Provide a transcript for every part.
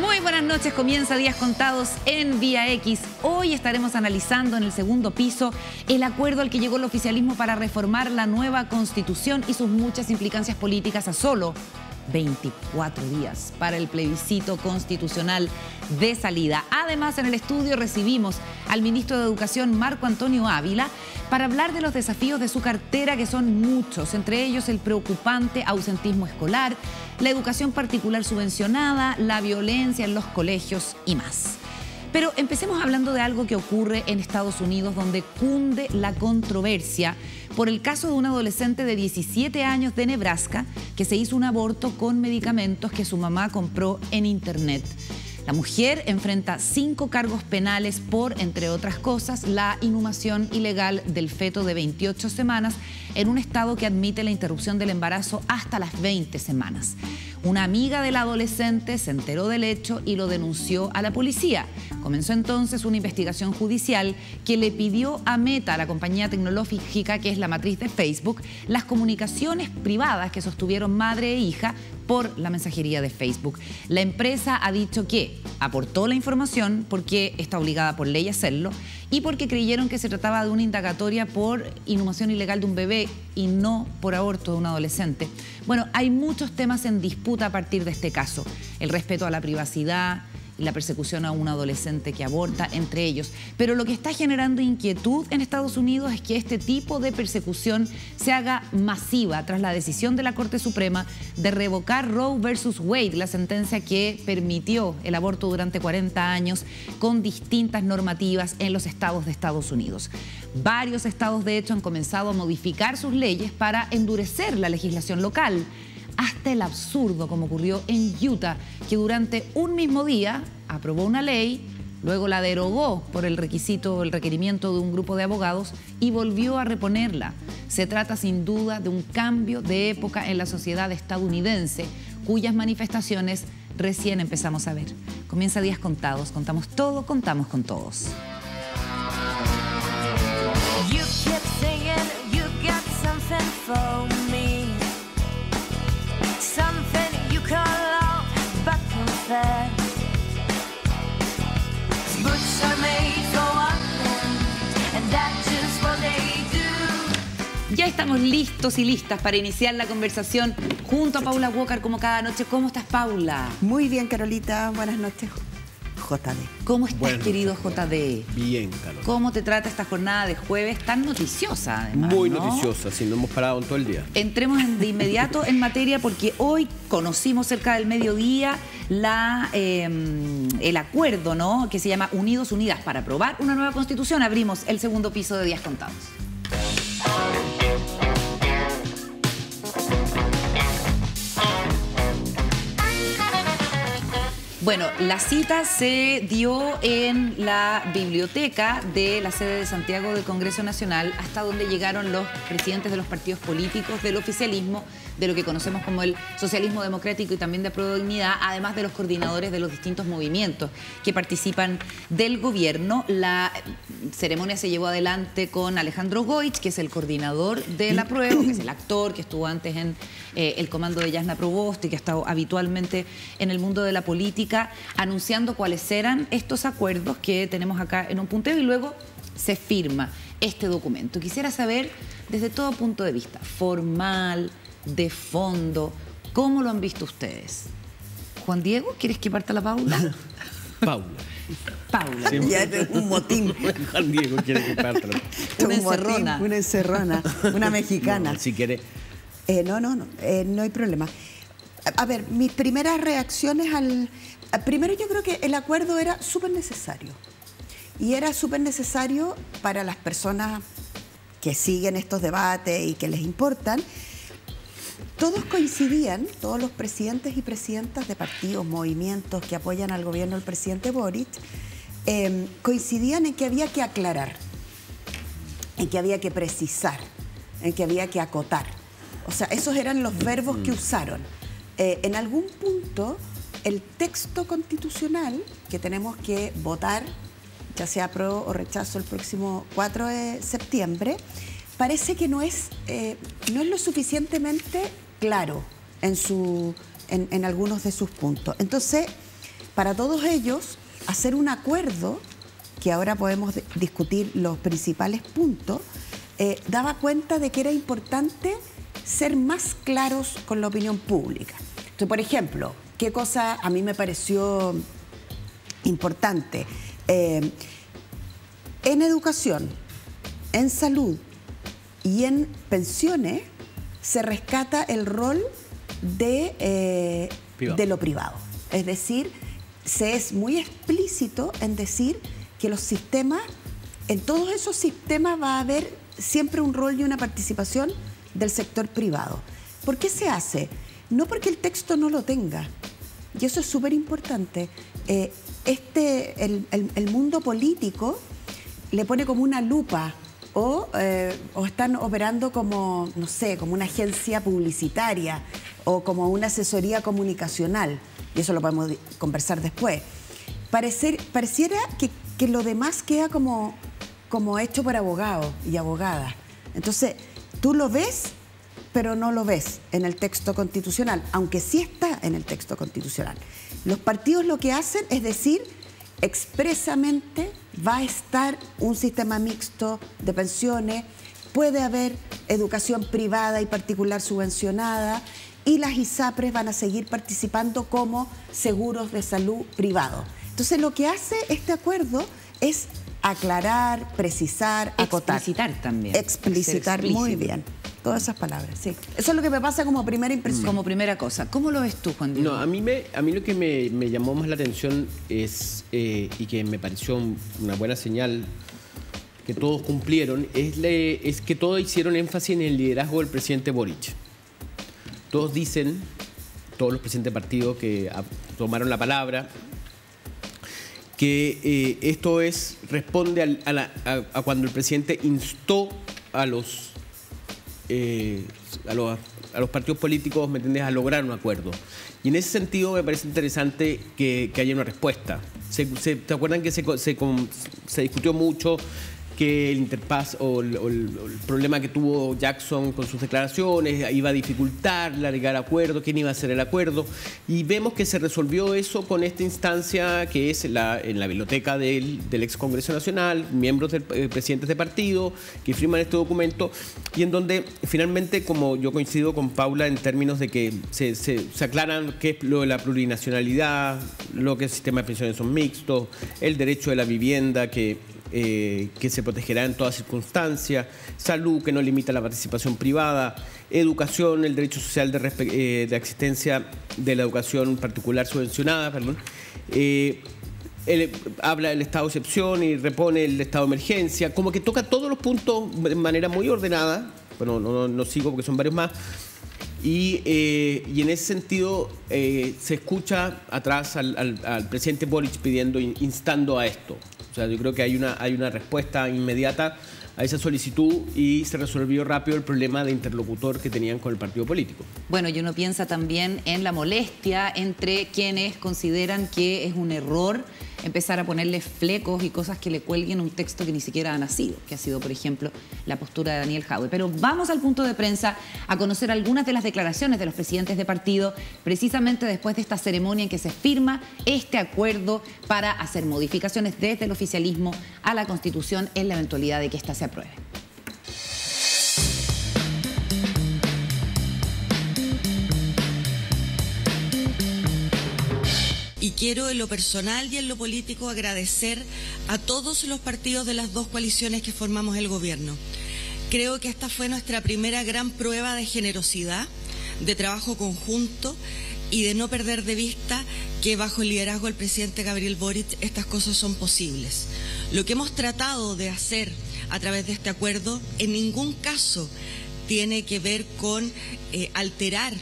Muy buenas noches, comienza Días Contados en Vía X. Hoy estaremos analizando en el segundo piso el acuerdo al que llegó el oficialismo para reformar la nueva Constitución y sus muchas implicancias políticas a solo 24 días para el plebiscito constitucional de salida. Además, en el estudio recibimos al ministro de Educación, Marco Antonio Ávila, para hablar de los desafíos de su cartera, que son muchos, entre ellos el preocupante ausentismo escolar, la educación particular subvencionada, la violencia en los colegios y más. Pero empecemos hablando de algo que ocurre en Estados Unidos, donde cunde la controversia por el caso de un adolescente de 17 años de Nebraska que se hizo un aborto con medicamentos que su mamá compró en internet. La mujer enfrenta 5 cargos penales por, entre otras cosas, la inhumación ilegal del feto de 28 semanas en un estado que admite la interrupción del embarazo hasta las 20 semanas. Una amiga del adolescente se enteró del hecho y lo denunció a la policía. Comenzó entonces una investigación judicial que le pidió a Meta, la compañía tecnológica que es la matriz de Facebook, las comunicaciones privadas que sostuvieron madre e hija por la mensajería de Facebook. La empresa ha dicho que aportó la información porque está obligada por ley a hacerlo y porque creyeron que se trataba de una indagatoria por inhumación ilegal de un bebé y no por aborto de un adolescente. Bueno, hay muchos temas en disputa a partir de este caso. El respeto a la privacidad y la persecución a un adolescente que aborta, entre ellos. Pero lo que está generando inquietud en Estados Unidos es que este tipo de persecución se haga masiva tras la decisión de la Corte Suprema de revocar Roe versus Wade, la sentencia que permitió el aborto durante 40 años con distintas normativas en los estados de Estados Unidos. Varios estados, de hecho, han comenzado a modificar sus leyes para endurecer la legislación local, hasta el absurdo, como ocurrió en Utah, que durante un mismo día aprobó una ley, luego la derogó por el requerimiento de un grupo de abogados y volvió a reponerla. Se trata sin duda de un cambio de época en la sociedad estadounidense, cuyas manifestaciones recién empezamos a ver. Comienza Días Contados, contamos todo, contamos con todos. You kept saying you got something for me. Something you call out, but confess. Boots are made for walking, and that's just what they do. Ya estamos listos y listas para iniciar la conversación junto a Paula Walker, como cada noche. ¿Cómo estás, Paula? Muy bien, Carolita. Buenas noches, JD. ¿Cómo estás, Buenas querido noches, JD? Bien, Carlos. ¿Cómo te trata esta jornada de jueves tan noticiosa, además? Muy ¿no? noticiosa, sí, no hemos parado en todo el día. Entremos de inmediato en materia porque hoy conocimos cerca del mediodía el acuerdo, ¿no?, que se llama Unidos Unidas para aprobar una nueva constitución. Abrimos el segundo piso de Días Contados. Bueno, la cita se dio en la biblioteca de la sede de Santiago del Congreso Nacional, hasta donde llegaron los presidentes de los partidos políticos, del oficialismo, de lo que conocemos como el socialismo democrático y también de Apruebo Dignidad, además de los coordinadores de los distintos movimientos que participan del gobierno. La ceremonia se llevó adelante con Alejandro Goich, que es el coordinador del Apruebo, que es el actor que estuvo antes en el comando de Yasna Proboste y que ha estado habitualmente en el mundo de la política, anunciando cuáles eran estos acuerdos que tenemos acá en un punteo, y luego se firma este documento. Quisiera saber, desde todo punto de vista, formal, de fondo, ¿cómo lo han visto ustedes? Juan Diego, ¿quieres que parta la Paula? Paula. Paula. Sí, Ya es un motín. Juan Diego quiere que parta. Una encerrona. Una encerrona, una mexicana. No, si quiere. No hay problema. A ver, mis primeras reacciones primero, yo creo que el acuerdo era súper necesario. Y era súper necesario para las personas que siguen estos debates y que les importan. Todos coincidían, todos los presidentes y presidentas de partidos, movimientos que apoyan al gobierno del presidente Boric, coincidían en que había que aclarar, en que había que precisar, en que había que acotar. O sea, esos eran los verbos que usaron. En algún punto, el texto constitucional que tenemos que votar, ya sea apruebo o rechazo el próximo 4 de septiembre, parece que no es lo suficientemente claro en algunos de sus puntos. Entonces, para todos ellos hacer un acuerdo, que ahora podemos discutir los principales puntos, daba cuenta de que era importante ser más claros con la opinión pública. Entonces, por ejemplo, ¿qué cosa a mí me pareció importante? En educación, en salud y en pensiones se rescata el rol de lo privado. Es decir, se es muy explícito en decir que los sistemas, en todos esos sistemas va a haber siempre un rol y una participación del sector privado. ¿Por qué se hace? No porque el texto no lo tenga, y eso es súper importante. El mundo político le pone como una lupa o están operando como, no sé, como una agencia publicitaria o como una asesoría comunicacional, y eso lo podemos conversar después. Pareciera que lo demás queda como hecho por abogados y abogadas. Entonces, tú lo ves, pero no lo ves en el texto constitucional, aunque sí está en el texto constitucional. Los partidos lo que hacen es decir, expresamente va a estar un sistema mixto de pensiones, puede haber educación privada y particular subvencionada, y las ISAPRES van a seguir participando como seguros de salud privados. Entonces, lo que hace este acuerdo es aclarar, precisar, acotar. Explicitar también. Explicitar, muy bien. Todas esas palabras, sí. Eso es lo que me pasa como primera impresión. Como primera cosa. ¿Cómo lo ves tú, Juan Diego? No, a mí lo que me llamó más la atención es, y que me pareció una buena señal que todos cumplieron, es que todos hicieron énfasis en el liderazgo del presidente Boric. Todos dicen, todos los presidentes de partido que tomaron la palabra, que esto responde a cuando el presidente instó a los partidos políticos, ¿me entiendes?, a lograr un acuerdo. Y en ese sentido me parece interesante que haya una respuesta. ¿Te acuerdan que se discutió mucho que el interpaz o el problema que tuvo Jackson con sus declaraciones iba a dificultar largar acuerdo, quién iba a hacer el acuerdo? Y vemos que se resolvió eso con esta instancia que es en la biblioteca del ex Congreso Nacional, miembros presidentes de partido que firman este documento, y en donde finalmente, como yo coincido con Paula en términos de que se aclaran qué es lo de la plurinacionalidad, lo que el sistema de pensiones son mixtos, el derecho de la vivienda que se protegerá en toda circunstancia, salud que no limita la participación privada, educación, el derecho social de existencia de la educación particular subvencionada, habla del estado de excepción y repone el estado de emergencia, como que toca todos los puntos de manera muy ordenada. Bueno, no sigo porque son varios más. Y en ese sentido se escucha atrás al presidente Boric instando a esto. O sea, yo creo que hay una respuesta inmediata a esa solicitud y se resolvió rápido el problema de interlocutor que tenían con el partido político. Bueno, y uno piensa también en la molestia entre quienes consideran que es un error empezar a ponerle flecos y cosas que le cuelguen a un texto que ni siquiera ha nacido, que ha sido, por ejemplo, la postura de Daniel Jadwe. Pero vamos al punto de prensa a conocer algunas de las declaraciones de los presidentes de partido, precisamente después de esta ceremonia en que se firma este acuerdo para hacer modificaciones desde el oficialismo a la Constitución en la eventualidad de que ésta se apruebe. Y quiero en lo personal y en lo político agradecer a todos los partidos de las dos coaliciones que formamos el gobierno. Creo que esta fue nuestra primera gran prueba de generosidad, de trabajo conjunto y de no perder de vista que bajo el liderazgo del presidente Gabriel Boric estas cosas son posibles. Lo que hemos tratado de hacer a través de este acuerdo en ningún caso tiene que ver con alterar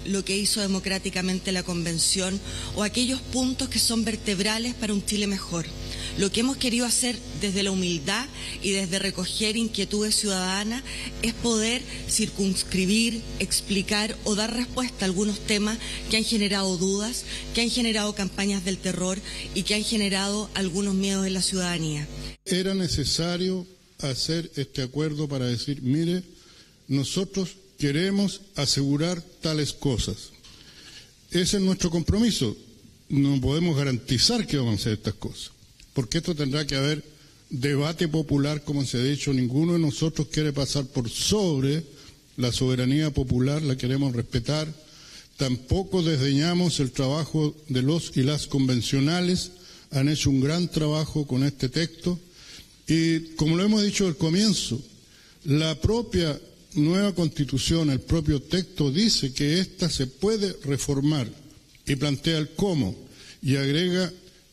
lo que hizo democráticamente la Convención o aquellos puntos que son vertebrales para un Chile mejor. Lo que hemos querido hacer desde la humildad y desde recoger inquietudes ciudadanas es poder circunscribir, explicar o dar respuesta a algunos temas que han generado dudas, que han generado campañas del terror y que han generado algunos miedos en la ciudadanía. Era necesario hacer este acuerdo para decir, mire, nosotros queremos asegurar tales cosas. Ese es nuestro compromiso. no podemos garantizar que vamos a hacer estas cosas, porque esto tendrá que haber debate popular, como se ha dicho. Ninguno de nosotros quiere pasar por sobre la soberanía popular, la queremos respetar. Tampoco desdeñamos el trabajo de los y las convencionales, han hecho un gran trabajo con este texto y, como lo hemos dicho al comienzo, la propia nueva Constitución, el propio texto dice que ésta se puede reformar y plantea el cómo y agrega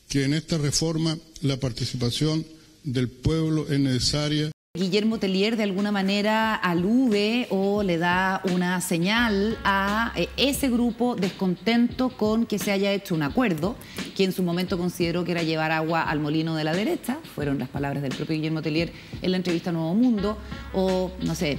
que en esta reforma la participación del pueblo es necesaria. Guillermo Tellier de alguna manera alude o le da una señal a ese grupo descontento con que se haya hecho un acuerdo, que en su momento consideró que era llevar agua al molino de la derecha, fueron las palabras del propio Guillermo Tellier en la entrevista a Nuevo Mundo, o no sé,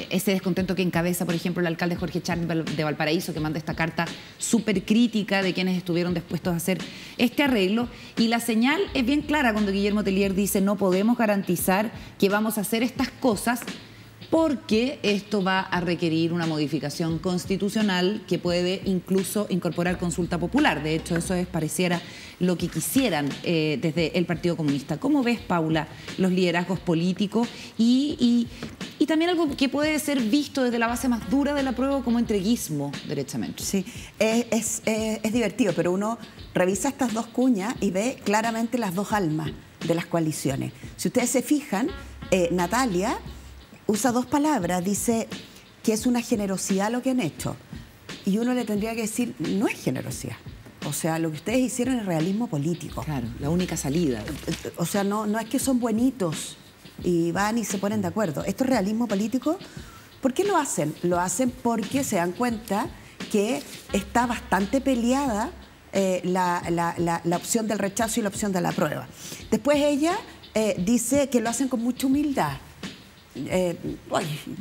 ese descontento que encabeza, por ejemplo, el alcalde Jorge Char de Valparaíso, que manda esta carta súper crítica de quienes estuvieron dispuestos a hacer este arreglo. Y la señal es bien clara cuando Guillermo Tellier dice: no podemos garantizar que vamos a hacer estas cosas porque esto va a requerir una modificación constitucional que puede incluso incorporar consulta popular. De hecho, eso pareciera lo que quisieran desde el Partido Comunista. ¿Cómo ves, Paula, los liderazgos políticos y también algo que puede ser visto desde la base más dura del apruebo como entreguismo, derechamente? Sí, es divertido, pero uno revisa estas dos cuñas y ve claramente las dos almas de las coaliciones. Si ustedes se fijan, Natalia usa dos palabras, dice que es una generosidad lo que han hecho. Y uno le tendría que decir, no es generosidad. O sea, lo que ustedes hicieron es realismo político. Claro, la única salida. O sea, no es que son buenitos y van y se ponen de acuerdo. Esto es realismo político. ¿Por qué lo hacen? Lo hacen porque se dan cuenta que está bastante peleada la opción del rechazo y la opción de la aprueba. Después ella dice que lo hacen con mucha humildad.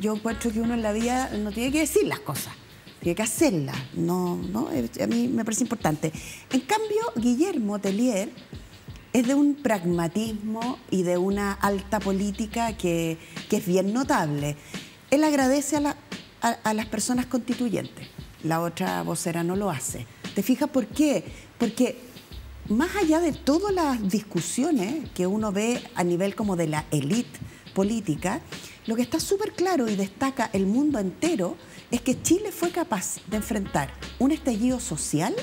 Yo encuentro que uno en la vida no tiene que decir las cosas, tiene que hacerlas. A mí me parece importante. En cambio, Guillermo Tellier es de un pragmatismo y de una alta política que es bien notable. Él agradece a las personas constituyentes. La otra vocera no lo hace. ¿Te fijas por qué? Porque más allá de todas las discusiones que uno ve a nivel como de la élite política, lo que está súper claro y destaca el mundo entero es que Chile fue capaz de enfrentar un estallido social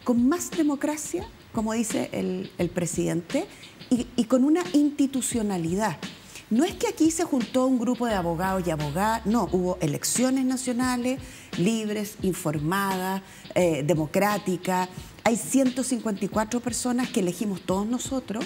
con más democracia, como dice el presidente, y con una institucionalidad. No es que aquí se juntó un grupo de abogados y abogadas, no, hubo elecciones nacionales libres, informadas, democráticas. Hay 154 personas que elegimos todos nosotros,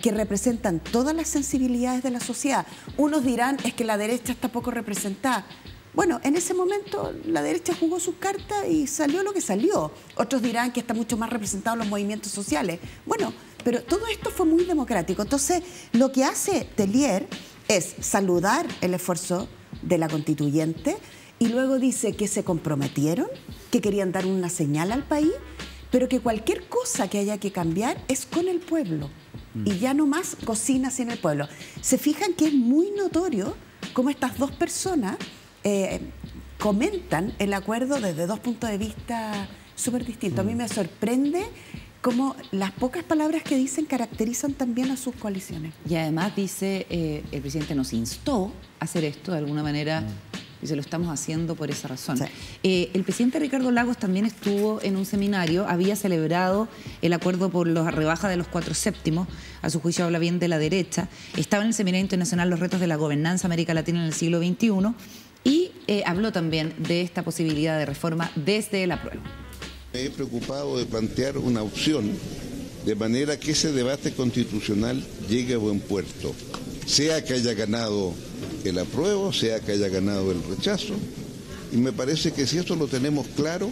que representan todas las sensibilidades de la sociedad. Unos dirán, es que la derecha está poco representada. Bueno, en ese momento la derecha jugó sus cartas y salió lo que salió. Otros dirán que está mucho más representado en los movimientos sociales. Bueno, pero todo esto fue muy democrático. Entonces, lo que hace Tellier es saludar el esfuerzo de la constituyente y luego dice que se comprometieron, que querían dar una señal al país, pero que cualquier cosa que haya que cambiar es con el pueblo. Y ya no más cocina sin el pueblo. Se fijan que es muy notorio cómo estas dos personas comentan el acuerdo desde dos puntos de vista súper distintos. A mí me sorprende cómo las pocas palabras que dicen caracterizan también a sus coaliciones. Y además dice, el presidente nos instó a hacer esto de alguna manera. Y se lo estamos haciendo por esa razón. Sí. El presidente Ricardo Lagos también estuvo en un seminario, había celebrado el acuerdo por la rebaja de los 4 séptimos, a su juicio habla bien de la derecha, estaba en el Seminario Internacional Los Retos de la Gobernanza América Latina en el siglo XXI y habló también de esta posibilidad de reforma desde el apruebo. Me he preocupado de plantear una opción de manera que ese debate constitucional llegue a buen puerto, sea que haya ganado el apruebo, sea que haya ganado el rechazo, y me parece que si esto lo tenemos claro,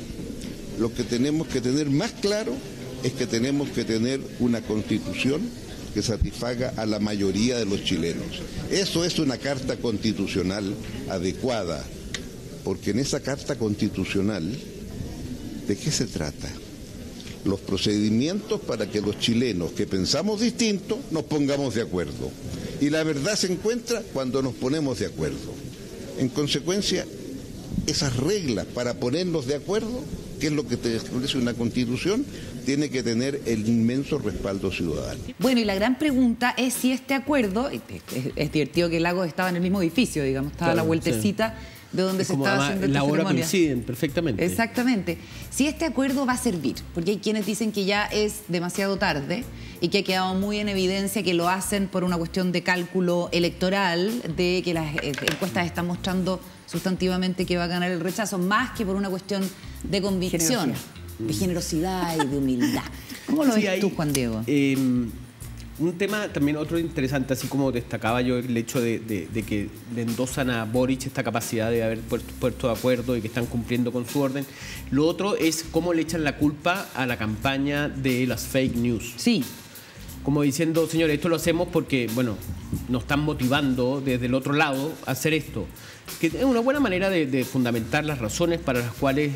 lo que tenemos que tener más claro es que tenemos que tener una constitución que satisfaga a la mayoría de los chilenos. Eso es una carta constitucional adecuada, porque en esa carta constitucional, ¿de qué se trata? Los procedimientos para que los chilenos que pensamos distinto nos pongamos de acuerdo. Y la verdad se encuentra cuando nos ponemos de acuerdo. En consecuencia, esas reglas para ponernos de acuerdo que es lo que te establece una constitución, tiene que tener el inmenso respaldo ciudadano. Bueno, y la gran pregunta es si este acuerdo, es divertido que Lagos estaba en el mismo edificio, digamos, estaba a la vueltecita de donde se estaba haciendo esta la hora ceremonia. coinciden perfectamente. Exactamente. Si este acuerdo va a servir, porque hay quienes dicen que ya es demasiado tarde y que ha quedado muy en evidencia que lo hacen por una cuestión de cálculo electoral, de que las encuestas están mostrando sustantivamente que va a ganar el rechazo, más que por una cuestión de convicción, de generosidad y de humildad. ¿Cómo lo ves tú, Juan Diego? Un tema también otro interesante, así como destacaba yo el hecho de que le endosan a Boric esta capacidad de haber puesto de acuerdo y que están cumpliendo con su orden. Lo otro es cómo le echan la culpa a la campaña de las fake news. Sí. Como diciendo, señores, esto lo hacemos porque, bueno, nos están motivando desde el otro lado a hacer esto. Que es una buena manera de fundamentar las razones para las cuales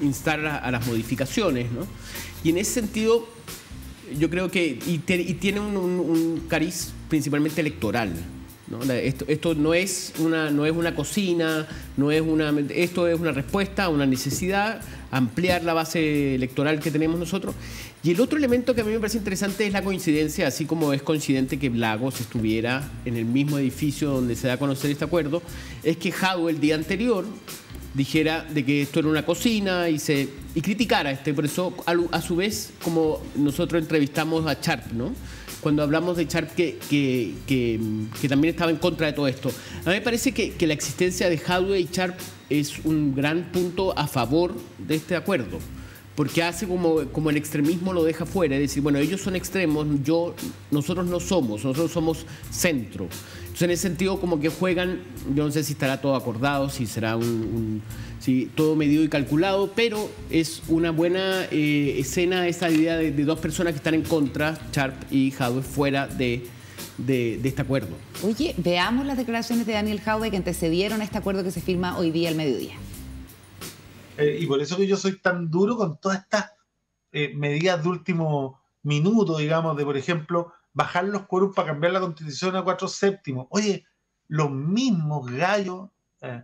instar a las modificaciones, ¿no? Y en ese sentido, yo creo que y tiene un cariz principalmente electoral, ¿no? Esto no es una cocina, esto es una respuesta a una necesidad, ampliar la base electoral que tenemos nosotros. Y el otro elemento que a mí me parece interesante es la coincidencia, así como es coincidente que Lagos estuviera en el mismo edificio donde se da a conocer este acuerdo, es que Jadwe el día anterior dijera de que esto era una cocina y criticara por eso a su vez, como nosotros entrevistamos a Sharp, ¿no? Cuando hablamos de Sharp que también estaba en contra de todo esto. A mí me parece que la existencia de Jadwe y Sharp es un gran punto a favor de este acuerdo, porque hace como el extremismo lo deja fuera, es decir, bueno, ellos son extremos, nosotros no somos, nosotros somos centro. Entonces, en ese sentido, como que juegan, yo no sé si estará todo acordado, si será si todo medido y calculado, pero es una buena escena esa idea de dos personas que están en contra, Sharp y Jadwe, fuera de este acuerdo. Oye, veamos las declaraciones de Daniel Jadwe que antecedieron a este acuerdo que se firma hoy día al mediodía. Y por eso que yo soy tan duro con todas estas medidas de último minuto, digamos, de, por ejemplo, bajar los quórums para cambiar la Constitución a 4/7. Oye, los mismos gallos,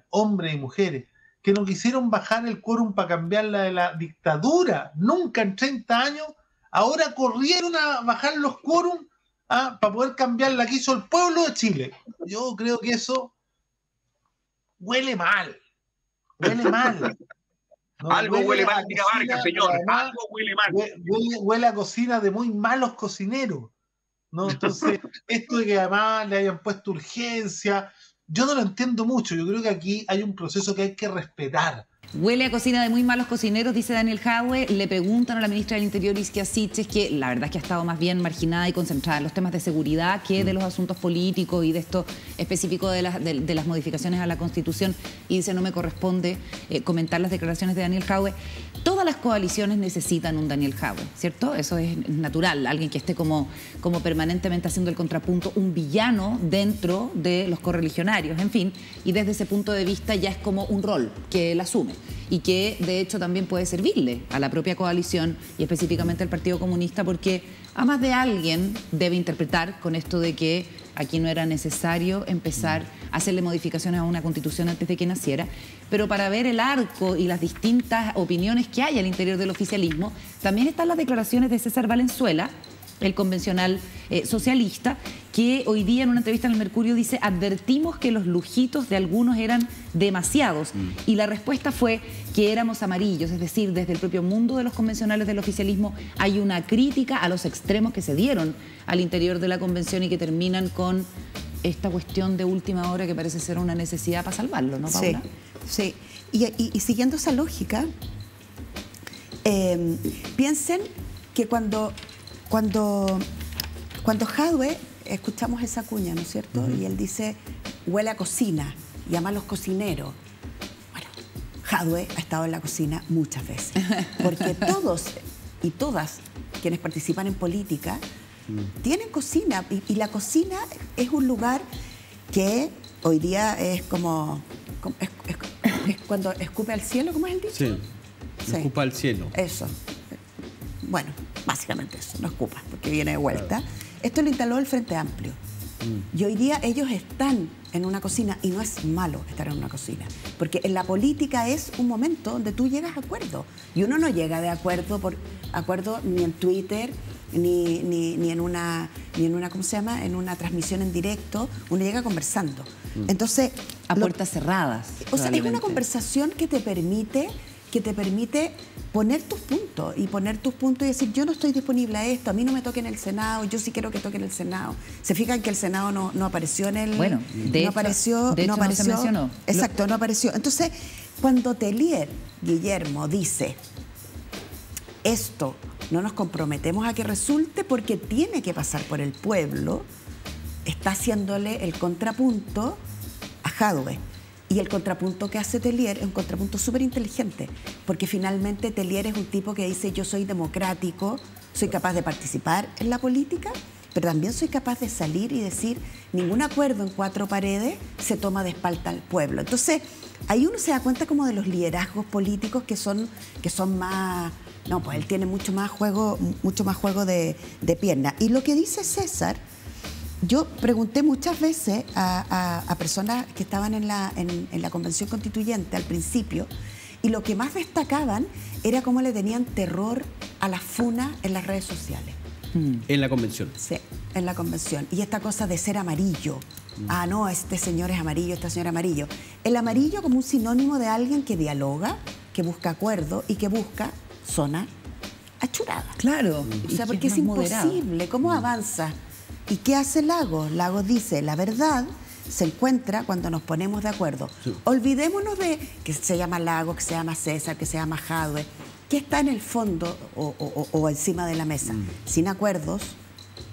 hombres y mujeres, que no quisieron bajar el quórum para cambiar la de la dictadura, nunca en 30 años, ahora corrieron a bajar los quórums para poder cambiar la que hizo el pueblo de Chile. Yo creo que eso huele mal. Huele mal. No, algo huele mal, tía Vargas, señor. Además, algo huele mal. Huele a cocina de muy malos cocineros, ¿no? Entonces, esto de que además le hayan puesto urgencia, yo no lo entiendo mucho. Yo creo que aquí hay un proceso que hay que respetar. Huele a cocina de muy malos cocineros, dice Daniel Jadwe. Le preguntan a la ministra del Interior, Isquia Siches, que la verdad es que ha estado más bien marginada y concentrada en los temas de seguridad que de los asuntos políticos y de esto específico de las modificaciones a la Constitución. Y dice, no me corresponde comentar las declaraciones de Daniel Jadwe. Todas las coaliciones necesitan un Daniel Jadwe, ¿cierto? Eso es natural, alguien que esté como permanentemente haciendo el contrapunto, un villano dentro de los correligionarios, en fin. Y desde ese punto de vista ya es como un rol que él asume y que de hecho también puede servirle a la propia coalición y específicamente al Partido Comunista, porque a más de alguien debe interpretar con esto de que aquí no era necesario empezar a hacerle modificaciones a una Constitución antes de que naciera, pero para ver el arco y las distintas opiniones que hay al interior del oficialismo, también están las declaraciones de César Valenzuela, el convencional socialista, que hoy día en una entrevista en el Mercurio dice: advertimos que los lujitos de algunos eran demasiados. Y la respuesta fue que éramos amarillos, es decir, desde el propio mundo de los convencionales del oficialismo hay una crítica a los extremos que se dieron al interior de la convención y que terminan con esta cuestión de última hora que parece ser una necesidad para salvarlo, ¿no, Paula? Sí, sí. Y siguiendo esa lógica, piensen que cuando Jadwe, escuchamos esa cuña, ¿no es cierto? Y él dice, huele a cocina, llama a los cocineros. Bueno, Jadwe ha estado en la cocina muchas veces, porque todos y todas quienes participan en política tienen cocina, y la cocina es un lugar que hoy día es como es cuando escupe al cielo, ¿cómo es el dicho? Sí, escupa al cielo. Eso. Bueno, básicamente eso, no escupas, porque viene de vuelta. Esto lo instaló el Frente Amplio. Y hoy día ellos están en una cocina, y no es malo estar en una cocina, porque en la política es un momento donde tú llegas a acuerdo, y uno no llega de acuerdo ni en Twitter, ni en una ¿cómo se llama? En una transmisión en directo, uno llega conversando. Entonces, A puertas cerradas. o sea, es probablemente. una conversación que te permite poner tus puntos y decir, yo no estoy disponible a esto, a mí no me toque en el Senado, yo sí quiero que toque en el Senado. Se fijan que el Senado no apareció en el... Bueno, de hecho no se mencionó. Exacto, no apareció. Entonces, cuando Tellier, Guillermo, dice, esto no nos comprometemos a que resulte porque tiene que pasar por el pueblo, está haciéndole el contrapunto a Jadwe. Y el contrapunto que hace Tellier es un contrapunto súper inteligente, porque finalmente Tellier es un tipo que dice, yo soy democrático, soy capaz de participar en la política, pero también soy capaz de salir y decir, ningún acuerdo en cuatro paredes se toma de espalda al pueblo. Entonces, ahí uno se da cuenta como de los liderazgos políticos que son más... No, pues él tiene mucho más juego de pierna. Y lo que dice César... Yo pregunté muchas veces a personas que estaban en la Convención Constituyente al principio, y lo que más destacaban era cómo le tenían terror a las funas en las redes sociales. En la convención. Sí, en la convención. Y esta cosa de ser amarillo. Ah, no, este señor es amarillo, esta señora es amarillo. El amarillo como un sinónimo de alguien que dialoga, que busca acuerdo y que busca zona achurada. Claro. O sea, y porque que es más moderado. imposible. ¿Cómo avanza? ¿Y qué hace Lagos? Lagos dice, la verdad se encuentra cuando nos ponemos de acuerdo. Sí. Olvidémonos de que se llama Lagos, que se llama César, que se llama Jadwe, que está en el fondo o encima de la mesa. Sin acuerdos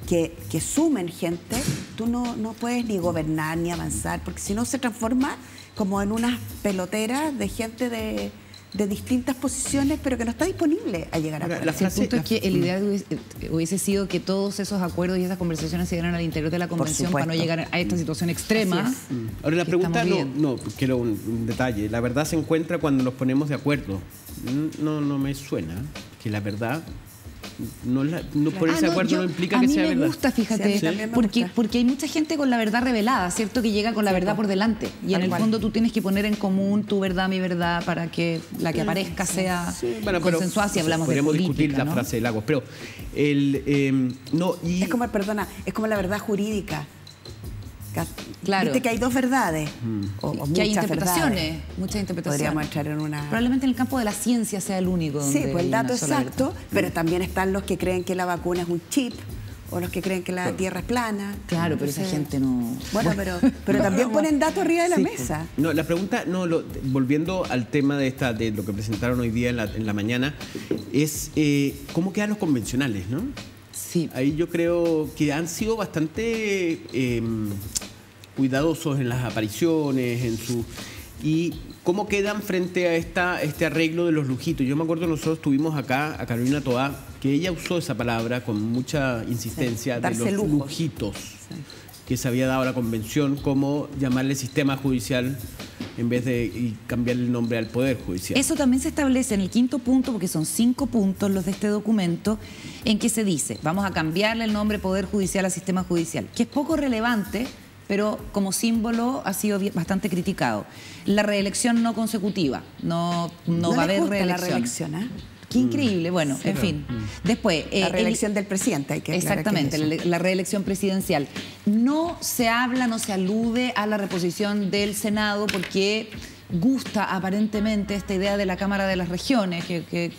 que sumen gente, tú no puedes ni gobernar ni avanzar, porque si no se transforma como en unas peloteras de gente de distintas posiciones, pero que no está disponible a llegar a acuerdos. El punto es que el ideal hubiese sido que todos esos acuerdos y esas conversaciones se dieran al interior de la convención para no llegar a esta situación extrema. Ahora la pregunta, no, quiero un detalle. La verdad se encuentra cuando nos ponemos de acuerdo. No me suena que la verdad... No ponerse de acuerdo no implica que sea verdad. A mí me gusta, fíjate, sí. Porque hay mucha gente con la verdad revelada, ¿cierto? Que llega con la verdad por delante. Y en el fondo tú tienes que poner en común tu verdad, mi verdad, para que la que aparezca sea consensuada, si hablamos de política. Podemos discutir la frase de Lagos, pero es como, perdona, es como la verdad jurídica. Claro. Viste que hay dos verdades. O que hay interpretaciones. Muchas interpretaciones. Podríamos entrar en una... Probablemente en el campo de la ciencia sea el único. Sí, pues el dato exacto, pero también están los que creen que la vacuna es un chip, o los que creen que la Tierra es plana. Claro, pero esa gente no... Bueno, pero también ponen datos arriba de la mesa. No, la pregunta, volviendo al tema de lo que presentaron hoy día en la mañana, es cómo quedan los convencionales, ¿no? Sí. Ahí yo creo que han sido bastante cuidadosos en las apariciones, y cómo quedan frente a este arreglo de los lujitos. Yo me acuerdo, nosotros tuvimos acá a Carolina Toá, que ella usó esa palabra con mucha insistencia, de los lujitos que se había dado a la convención, como llamarle sistema judicial en vez de cambiar el nombre al Poder Judicial. Eso también se establece en el quinto punto, porque son 5 puntos los de este documento, en que se dice, vamos a cambiarle el nombre Poder Judicial a Sistema Judicial, que es poco relevante, pero como símbolo ha sido bastante criticado. La reelección no consecutiva, no va a haber reelección. La reelección, ¿eh? Qué increíble. Bueno, en fin. Después... la reelección del presidente, hay que exactamente, la reelección presidencial. No se habla, no se alude a la reposición del Senado porque gusta aparentemente esta idea de la Cámara de las Regiones, que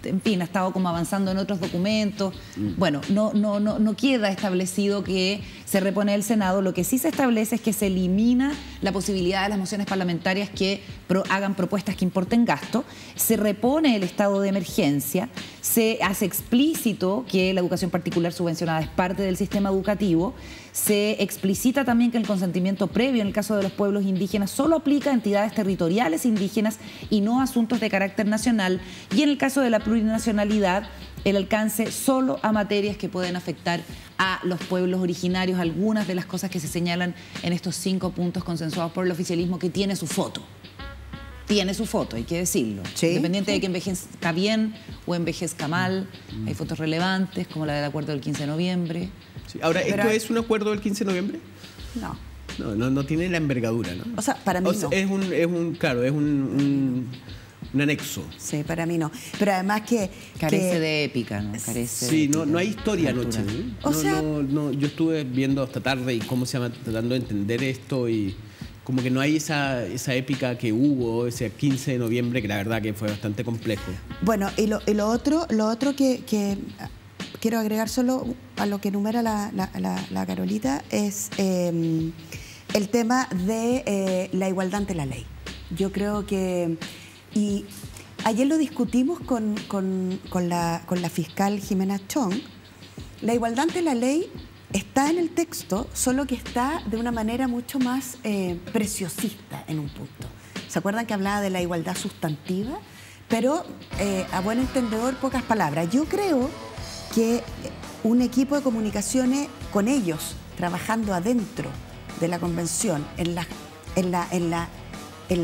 en fin, ha estado como avanzando en otros documentos. Bueno, no queda establecido que se repone el Senado. Lo que sí se establece es que se elimina la posibilidad de las mociones parlamentarias que hagan propuestas que importen gasto, se repone el estado de emergencia, se hace explícito que la educación particular subvencionada es parte del sistema educativo, se explicita también que el consentimiento previo en el caso de los pueblos indígenas solo aplica a entidades territoriales indígenas y no a asuntos de carácter nacional, y en el caso de la plurinacionalidad el alcance solo a materias que pueden afectar a los pueblos originarios, algunas de las cosas que se señalan en estos 5 puntos consensuados por el oficialismo, que tiene su foto. Tiene su foto, hay que decirlo. Sí, independiente de que envejezca bien o envejezca mal, hay fotos relevantes, como la del acuerdo del 15 de noviembre. Sí. Ahora, ¿esto es un acuerdo del 15 de noviembre? No. No tiene la envergadura, ¿no? O sea, para mí no. Es un anexo. Sí, para mí no. Pero además Carece de épica, ¿no? Carece Sí, de no hay historia anoche. O sea- Yo estuve viendo hasta tarde y cómo se llama, tratando de entender esto y como que no hay esa épica que hubo ese 15 de noviembre, que la verdad que fue bastante complejo. Bueno, y lo otro que quiero agregar solo a lo que enumera la Carolita es el tema de la igualdad ante la ley. Yo creo que... Y ayer lo discutimos con la fiscal Jimena Chong. La igualdad ante la ley está en el texto, solo que está de una manera mucho más preciosista en un punto. ¿Se acuerdan que hablaba de la igualdad sustantiva? Pero a buen entendedor, pocas palabras. Yo creo que un equipo de comunicaciones con ellos, trabajando adentro de la convención, en la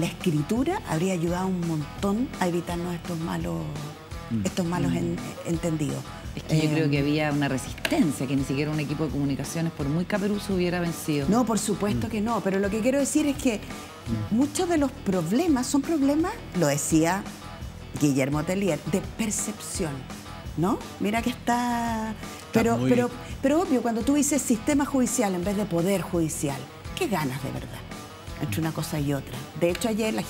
escritura, habría ayudado un montón a evitarnos estos malos entendidos. Es que yo creo que había una resistencia, que ni siquiera un equipo de comunicaciones, por muy caperuso, hubiera vencido. No, por supuesto que no, pero lo que quiero decir es que muchos de los problemas son problemas, lo decía Guillermo Tellier, de percepción, ¿no? Mira que está... Pero obvio, cuando tú dices sistema judicial en vez de poder judicial, ¿qué ganas de verdad entre una cosa y otra? De hecho, ayer la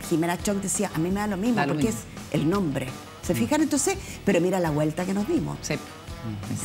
Jimena Chong decía, a mí me da lo mismo, porque es el nombre. ¿Se fijan? Entonces, pero mira la vuelta que nos dimos. Sí,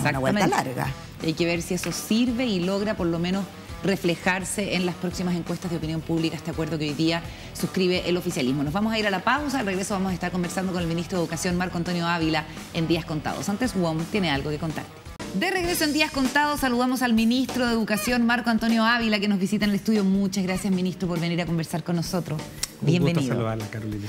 Una vuelta larga. Hay que ver si eso sirve y logra por lo menos reflejarse en las próximas encuestas de opinión pública, este acuerdo que hoy día suscribe el oficialismo. Nos vamos a ir a la pausa, al regreso vamos a estar conversando con el ministro de Educación, Marco Antonio Ávila, en Días Contados. Antes, WOM tiene algo que contarte. De regreso en Días Contados, saludamos al ministro de Educación, Marco Antonio Ávila, que nos visita en el estudio. Muchas gracias, ministro, por venir a conversar con nosotros. Bienvenido. Un gusto saludarla, Carolina.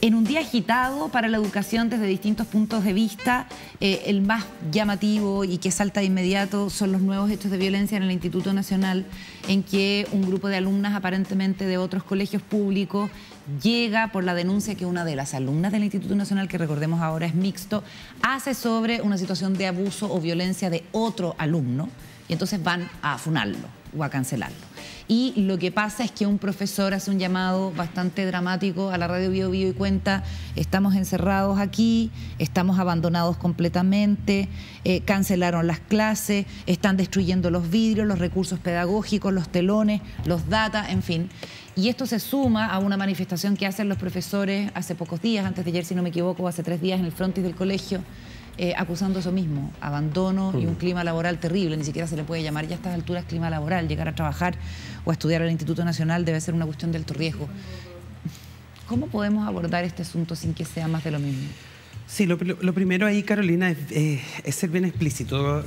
En un día agitado para la educación desde distintos puntos de vista, el más llamativo y que salta de inmediato son los nuevos hechos de violencia en el Instituto Nacional, en que un grupo de alumnas aparentemente de otros colegios públicos llega por la denuncia que una de las alumnas del Instituto Nacional, que recordemos ahora es mixto, hace sobre una situación de abuso o violencia de otro alumno, y entonces van a funarlo o a cancelarlo. Y lo que pasa es que un profesor hace un llamado bastante dramático a la radio Bio Bio y cuenta: estamos encerrados aquí, estamos abandonados completamente, cancelaron las clases, están destruyendo los vidrios, los recursos pedagógicos, los telones, los data, en fin. Y esto se suma a una manifestación que hacen los profesores hace pocos días, antes de ayer si no me equivoco, hace 3 días en el frontis del colegio, acusando eso mismo, abandono y un clima laboral terrible. Ni siquiera se le puede llamar ya a estas alturas clima laboral. Llegar a trabajar o a estudiar al Instituto Nacional debe ser una cuestión de alto riesgo. ¿Cómo podemos abordar este asunto sin que sea más de lo mismo? Sí, lo primero ahí, Carolina, es ser bien explícito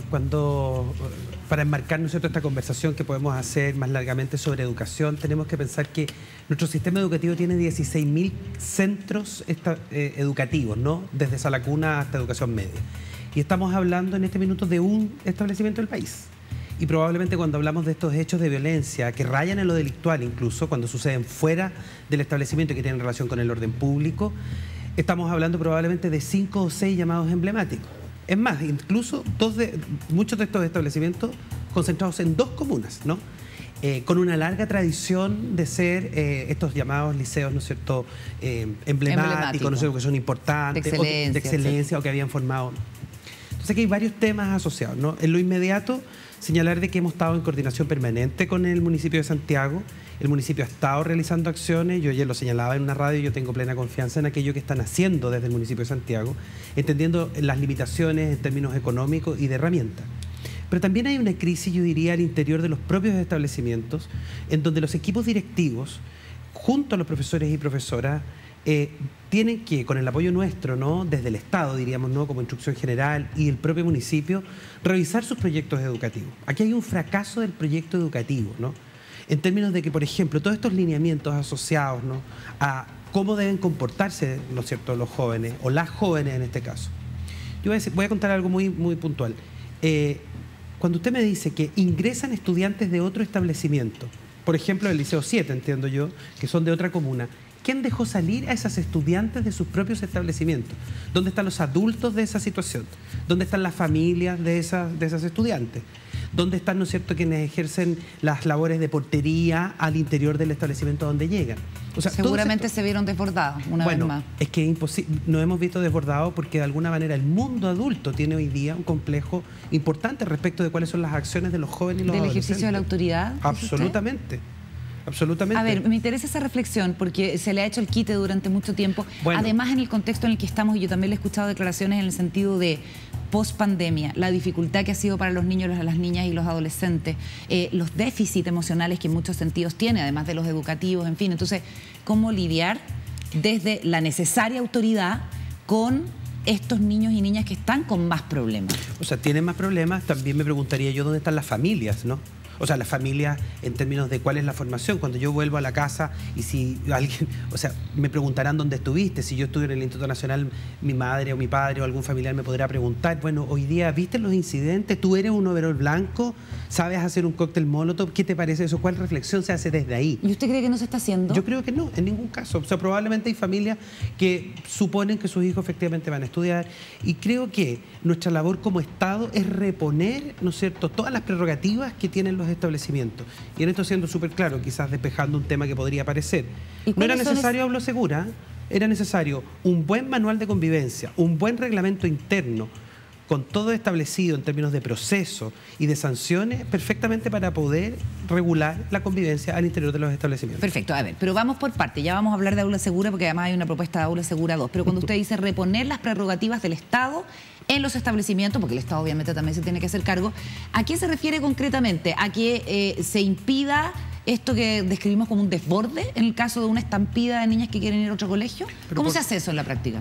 para enmarcar, ¿no es cierto?, esta conversación que podemos hacer más largamente sobre educación. Tenemos que pensar que nuestro sistema educativo tiene 16.000 centros educativos, ¿no?, desde sala cuna hasta educación media. Y estamos hablando en este minuto de un establecimiento del país. Y probablemente cuando hablamos de estos hechos de violencia que rayan en lo delictual, incluso cuando suceden fuera del establecimiento y que tienen relación con el orden público, estamos hablando probablemente de 5 o 6 llamados emblemáticos. Es más, incluso muchos de estos establecimientos concentrados en 2 comunas, ¿no? Con una larga tradición de ser estos llamados liceos, ¿no es cierto?, emblemáticos, ¿no es cierto?, que son importantes, de excelencia, o que habían formado. Entonces aquí hay varios temas asociados, ¿no? En lo inmediato, señalar de que hemos estado en coordinación permanente con el municipio de Santiago. El municipio ha estado realizando acciones, yo ayer lo señalaba en una radio, yo tengo plena confianza en aquello que están haciendo desde el municipio de Santiago, entendiendo las limitaciones en términos económicos y de herramientas. Pero también hay una crisis, yo diría, al interior de los propios establecimientos, en donde los equipos directivos, junto a los profesores y profesoras, tienen que, con el apoyo nuestro, ¿no?, desde el Estado, diríamos, ¿no?, como instrucción general, y el propio municipio, revisar sus proyectos educativos. Aquí hay un fracaso del proyecto educativo, ¿no?, en términos de que, por ejemplo, todos estos lineamientos asociados, ¿no?, a cómo deben comportarse, ¿no es cierto?, los jóvenes, o las jóvenes en este caso. Yo voy a contar algo muy, muy puntual. Cuando usted me dice que ingresan estudiantes de otro establecimiento, por ejemplo, del Liceo 7, entiendo yo, que son de otra comuna, ¿quién dejó salir a esas estudiantes de sus propios establecimientos? ¿Dónde están los adultos de esa situación? ¿Dónde están las familias de esas estudiantes? ¿Dónde están, ¿no es cierto?, quienes ejercen las labores de portería al interior del establecimiento donde llegan? O sea, seguramente se vieron desbordados una vez más. Es que es imposible, nos hemos visto desbordados porque de alguna manera el mundo adulto tiene hoy día un complejo importante respecto de cuáles son las acciones de los jóvenes y los ¿Del adolescentes. ejercicio de la autoridad? Absolutamente. Absolutamente. A ver, me interesa esa reflexión porque se le ha hecho el quite durante mucho tiempo. Bueno. Además, en el contexto en el que estamos, y yo también le he escuchado declaraciones en el sentido de post-pandemia, la dificultad que ha sido para los niños, las niñas y los adolescentes, los déficits emocionales que en muchos sentidos tiene, además de los educativos, en fin. Entonces, ¿cómo lidiar desde la necesaria autoridad con estos niños y niñas que están con más problemas? O sea, tienen más problemas. También me preguntaría yo dónde están las familias, ¿no? O sea, las familias en términos de cuál es la formación. Cuando yo vuelvo a la casa y si alguien, o sea, me preguntarán dónde estuviste. Si yo estuve en el Instituto Nacional, mi madre o mi padre o algún familiar me podrá preguntar, bueno, hoy día, ¿viste los incidentes? ¿Tú eres un overol blanco? ¿Sabes hacer un cóctel molotov? ¿Qué te parece eso? ¿Cuál reflexión se hace desde ahí? ¿Y usted cree que no se está haciendo? Yo creo que no, en ningún caso. O sea, probablemente hay familias que suponen que sus hijos efectivamente van a estudiar y creo que nuestra labor como Estado es reponer, ¿no es cierto?, todas las prerrogativas que tienen los establecimientos. Y en esto siendo súper claro, quizás despejando un tema que podría aparecer. No era necesario aula segura, era necesario un buen manual de convivencia, un buen reglamento interno, con todo establecido en términos de proceso y de sanciones, perfectamente para poder regular la convivencia al interior de los establecimientos. Perfecto, a ver, pero vamos por parte. Ya vamos a hablar de aula segura porque además hay una propuesta de aula segura 2. Pero cuando usted dice reponer las prerrogativas del Estado en los establecimientos, porque el Estado obviamente también se tiene que hacer cargo, ¿a qué se refiere concretamente? ¿A que se impida esto que describimos como un desborde en el caso de una estampida de niñas que quieren ir a otro colegio? ¿Cómo se hace eso en la práctica?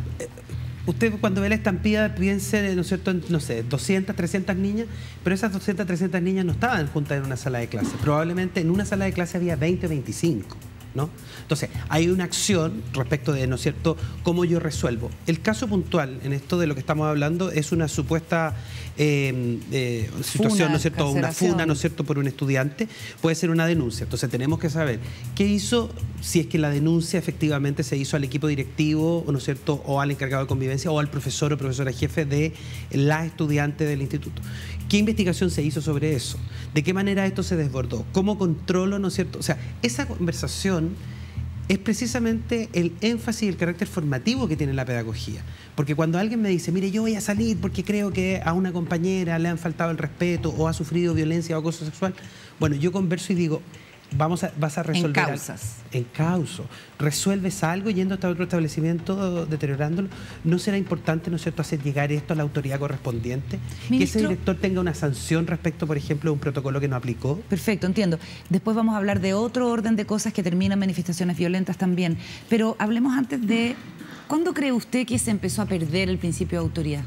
Usted cuando ve la estampida piense, ¿no es cierto?, no sé, 200, 300 niñas, pero esas 200, 300 niñas no estaban juntas en una sala de clase. Probablemente en una sala de clase había 20 o 25, ¿no? Entonces, hay una acción respecto de, ¿no es cierto?, cómo yo resuelvo. El caso puntual en esto de lo que estamos hablando es una supuesta situación, ¿no es cierto?, una funa, ¿no es cierto?, por un estudiante, puede ser una denuncia. Entonces, tenemos que saber qué hizo, si es que la denuncia efectivamente se hizo al equipo directivo, ¿no es cierto?, o al encargado de convivencia, o al profesor o profesora jefe de la estudiante del instituto. ¿Qué investigación se hizo sobre eso? ¿De qué manera esto se desbordó? ¿Cómo controlo, no es cierto? O sea, esa conversación es precisamente el énfasis y el carácter formativo que tiene la pedagogía. Porque cuando alguien me dice, mire, yo voy a salir porque creo que a una compañera le han faltado el respeto o ha sufrido violencia o acoso sexual, bueno, yo converso y digo, vas a resolver en causas. En causa. ¿Resuelves algo yendo hasta otro establecimiento, deteriorándolo? ¿No será importante, ¿no es cierto?, hacer llegar esto a la autoridad correspondiente? Ministro, que ese director tenga una sanción respecto, por ejemplo, de un protocolo que no aplicó. Perfecto, entiendo. Después vamos a hablar de otro orden de cosas que terminan manifestaciones violentas también. Pero hablemos antes de, ¿cuándo cree usted que se empezó a perder el principio de autoridad?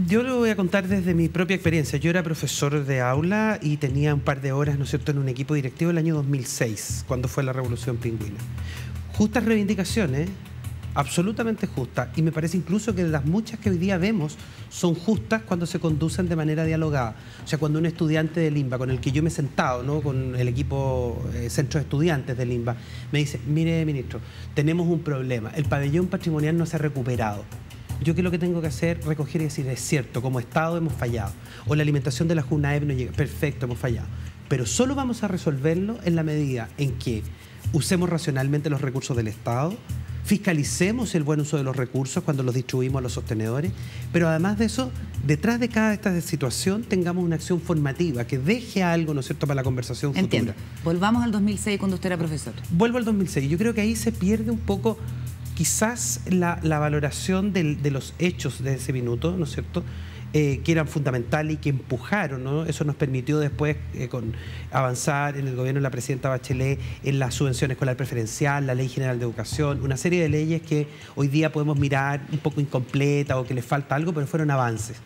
Yo lo voy a contar desde mi propia experiencia. Yo era profesor de aula y tenía un par de horas, ¿no es cierto?, en un equipo directivo el año 2006, cuando fue la Revolución Pingüina. Justas reivindicaciones, absolutamente justas, y me parece incluso que las muchas que hoy día vemos son justas cuando se conducen de manera dialogada. O sea, cuando un estudiante de Limba, con el que yo me he sentado, ¿no?, con el equipo centro de estudiantes de Limba, me dice, mire, ministro, tenemos un problema, el pabellón patrimonial no se ha recuperado. Yo que lo que tengo que hacer, recoger y decir, es cierto, como Estado hemos fallado. O la alimentación de la JUNAEP no llega. Perfecto, hemos fallado. Pero solo vamos a resolverlo en la medida en que usemos racionalmente los recursos del Estado, fiscalicemos el buen uso de los recursos cuando los distribuimos a los sostenedores, pero además de eso, detrás de cada esta situación tengamos una acción formativa que deje algo, ¿no es cierto?, para la conversación futura. Entiendo. Volvamos al 2006 cuando usted era profesor. Vuelvo al 2006. Yo creo que ahí se pierde un poco quizás la valoración de los hechos de ese minuto, ¿no es cierto?, que eran fundamentales y que empujaron, ¿no? Eso nos permitió después avanzar en el gobierno de la presidenta Bachelet en la subvención escolar preferencial, la Ley General de Educación, una serie de leyes que hoy día podemos mirar un poco incompleta o que les falta algo, pero fueron avances.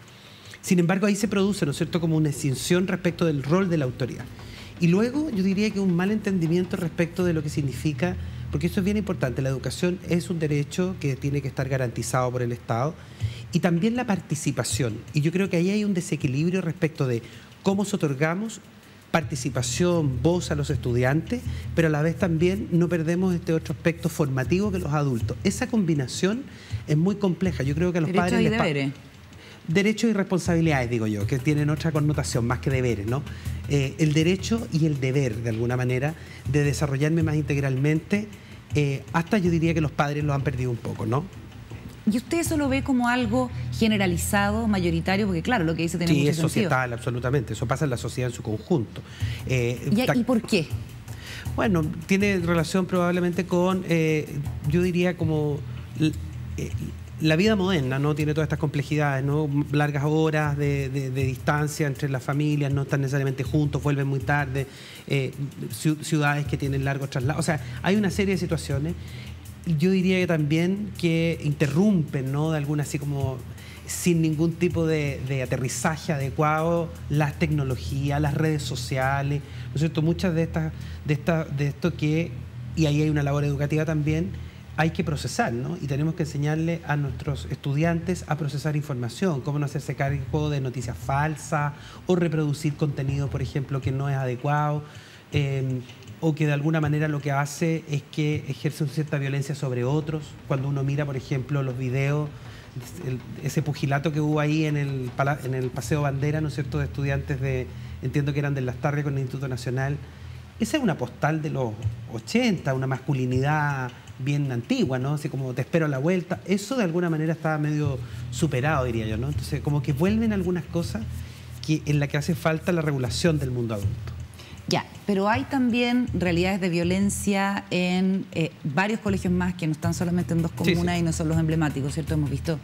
Sin embargo, ahí se produce, ¿no es cierto?, como una extinción respecto del rol de la autoridad. Y luego yo diría que un mal entendimiento respecto de lo que significa, porque esto es bien importante, la educación es un derecho que tiene que estar garantizado por el Estado, y también la participación. Y yo creo que ahí hay un desequilibrio respecto de cómo otorgamos participación, voz a los estudiantes, pero a la vez también no perdemos este otro aspecto formativo que los adultos. Esa combinación es muy compleja. Yo creo que a los padres... Derechos y deberes. derechos y responsabilidades, digo yo, que tienen otra connotación más que deberes, ¿no? El derecho y el deber, de alguna manera, de desarrollarme más integralmente, hasta yo diría que los padres lo han perdido un poco, ¿no? ¿Y usted eso lo ve como algo generalizado, mayoritario? Porque claro, lo que dice tiene Sí, mucho es sentido. societal, absolutamente. Eso pasa en la sociedad en su conjunto. ¿Y por qué? Bueno, tiene relación probablemente con, yo diría como la vida moderna, ¿no? Tiene todas estas complejidades, ¿no? Largas horas de distancia entre las familias, no están necesariamente juntos, vuelven muy tarde, ciudades que tienen largos traslados. O sea, hay una serie de situaciones. Yo diría que también que interrumpen, ¿no? De alguna así como sin ningún tipo de aterrizaje adecuado las tecnologías, las redes sociales, ¿no es cierto? Muchas de esto que, y ahí hay una labor educativa también, hay que procesar, ¿no? Y tenemos que enseñarle a nuestros estudiantes a procesar información, cómo no hacerse cargo de noticias falsas o reproducir contenido, por ejemplo, que no es adecuado. O que de alguna manera lo que hace es que ejerce una cierta violencia sobre otros. Cuando uno mira, por ejemplo, los videos, ese pugilato que hubo ahí en el Paseo Bandera, ¿no es cierto?, de estudiantes entiendo que eran de Las Tarrias con el Instituto Nacional. Esa es una postal de los 80, una masculinidad bien antigua, ¿no? Así como te espero a la vuelta. Eso de alguna manera estaba medio superado, diría yo, ¿no? Entonces, como que vuelven algunas cosas en las que hace falta la regulación del mundo adulto. Ya, pero hay también realidades de violencia en varios colegios más que no están solamente en dos comunas y no son los emblemáticos, ¿cierto? Hemos visto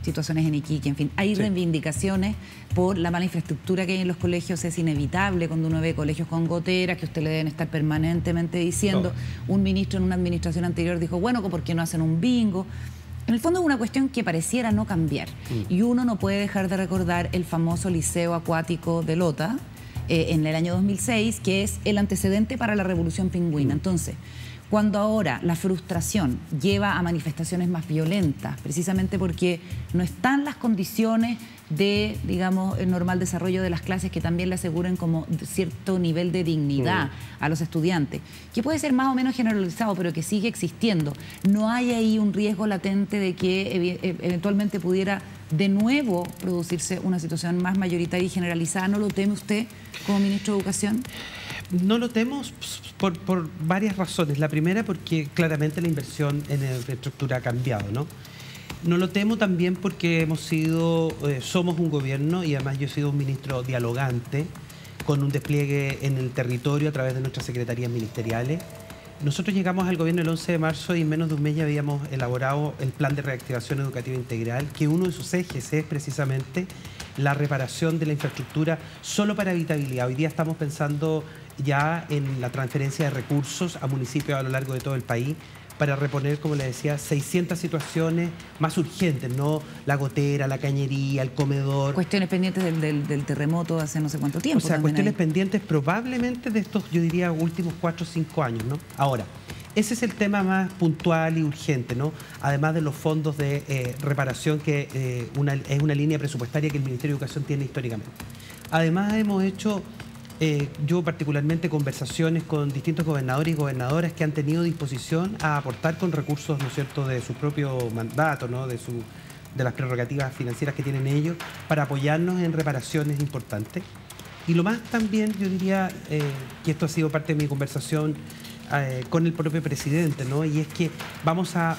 situaciones en Iquique, en fin. Hay reivindicaciones por la mala infraestructura que hay en los colegios. Es inevitable cuando uno ve colegios con goteras, que usted le deben estar permanentemente diciendo. Un ministro en una administración anterior dijo, bueno, ¿por qué no hacen un bingo? En el fondo es una cuestión que pareciera no cambiar. Y uno no puede dejar de recordar el famoso liceo acuático de Lota, en el año 2006, que es el antecedente para la Revolución Pingüina. Entonces, cuando ahora la frustración lleva a manifestaciones más violentas, precisamente porque no están las condiciones de, digamos, el normal desarrollo de las clases que también le aseguren como cierto nivel de dignidad a los estudiantes, que puede ser más o menos generalizado, pero que sigue existiendo. ¿No hay ahí un riesgo latente de que eventualmente pudiera de nuevo producirse una situación más mayoritaria y generalizada? ¿No lo teme usted como ministro de Educación? No lo temo por varias razones. La primera, porque claramente la inversión en infraestructura ha cambiado, ¿no? No lo temo también porque somos un gobierno y además yo he sido un ministro dialogante con un despliegue en el territorio a través de nuestras secretarías ministeriales. Nosotros llegamos al gobierno el 11 de marzo y en menos de un mes ya habíamos elaborado el Plan de Reactivación Educativa Integral, que uno de sus ejes es precisamente la reparación de la infraestructura solo para habitabilidad. Hoy día estamos pensando ya en la transferencia de recursos a municipios a lo largo de todo el país para reponer, como le decía, 600 situaciones más urgentes, ¿no? La gotera, la cañería, el comedor. Cuestiones pendientes del terremoto de hace no sé cuánto tiempo. O sea, cuestiones pendientes probablemente de estos, yo diría, últimos 4 o 5 años, ¿no? Ahora, ese es el tema más puntual y urgente, ¿no? Además de los fondos de reparación, que es una línea presupuestaria que el Ministerio de Educación tiene históricamente. Además, hemos hecho... yo particularmente conversaciones con distintos gobernadores y gobernadoras que han tenido disposición a aportar con recursos, ¿no es cierto?, de su propio mandato, ¿no?, de las prerrogativas financieras que tienen ellos, para apoyarnos en reparaciones importantes. Y lo más también, yo diría que esto ha sido parte de mi conversación con el propio presidente, ¿no?, y es que vamos a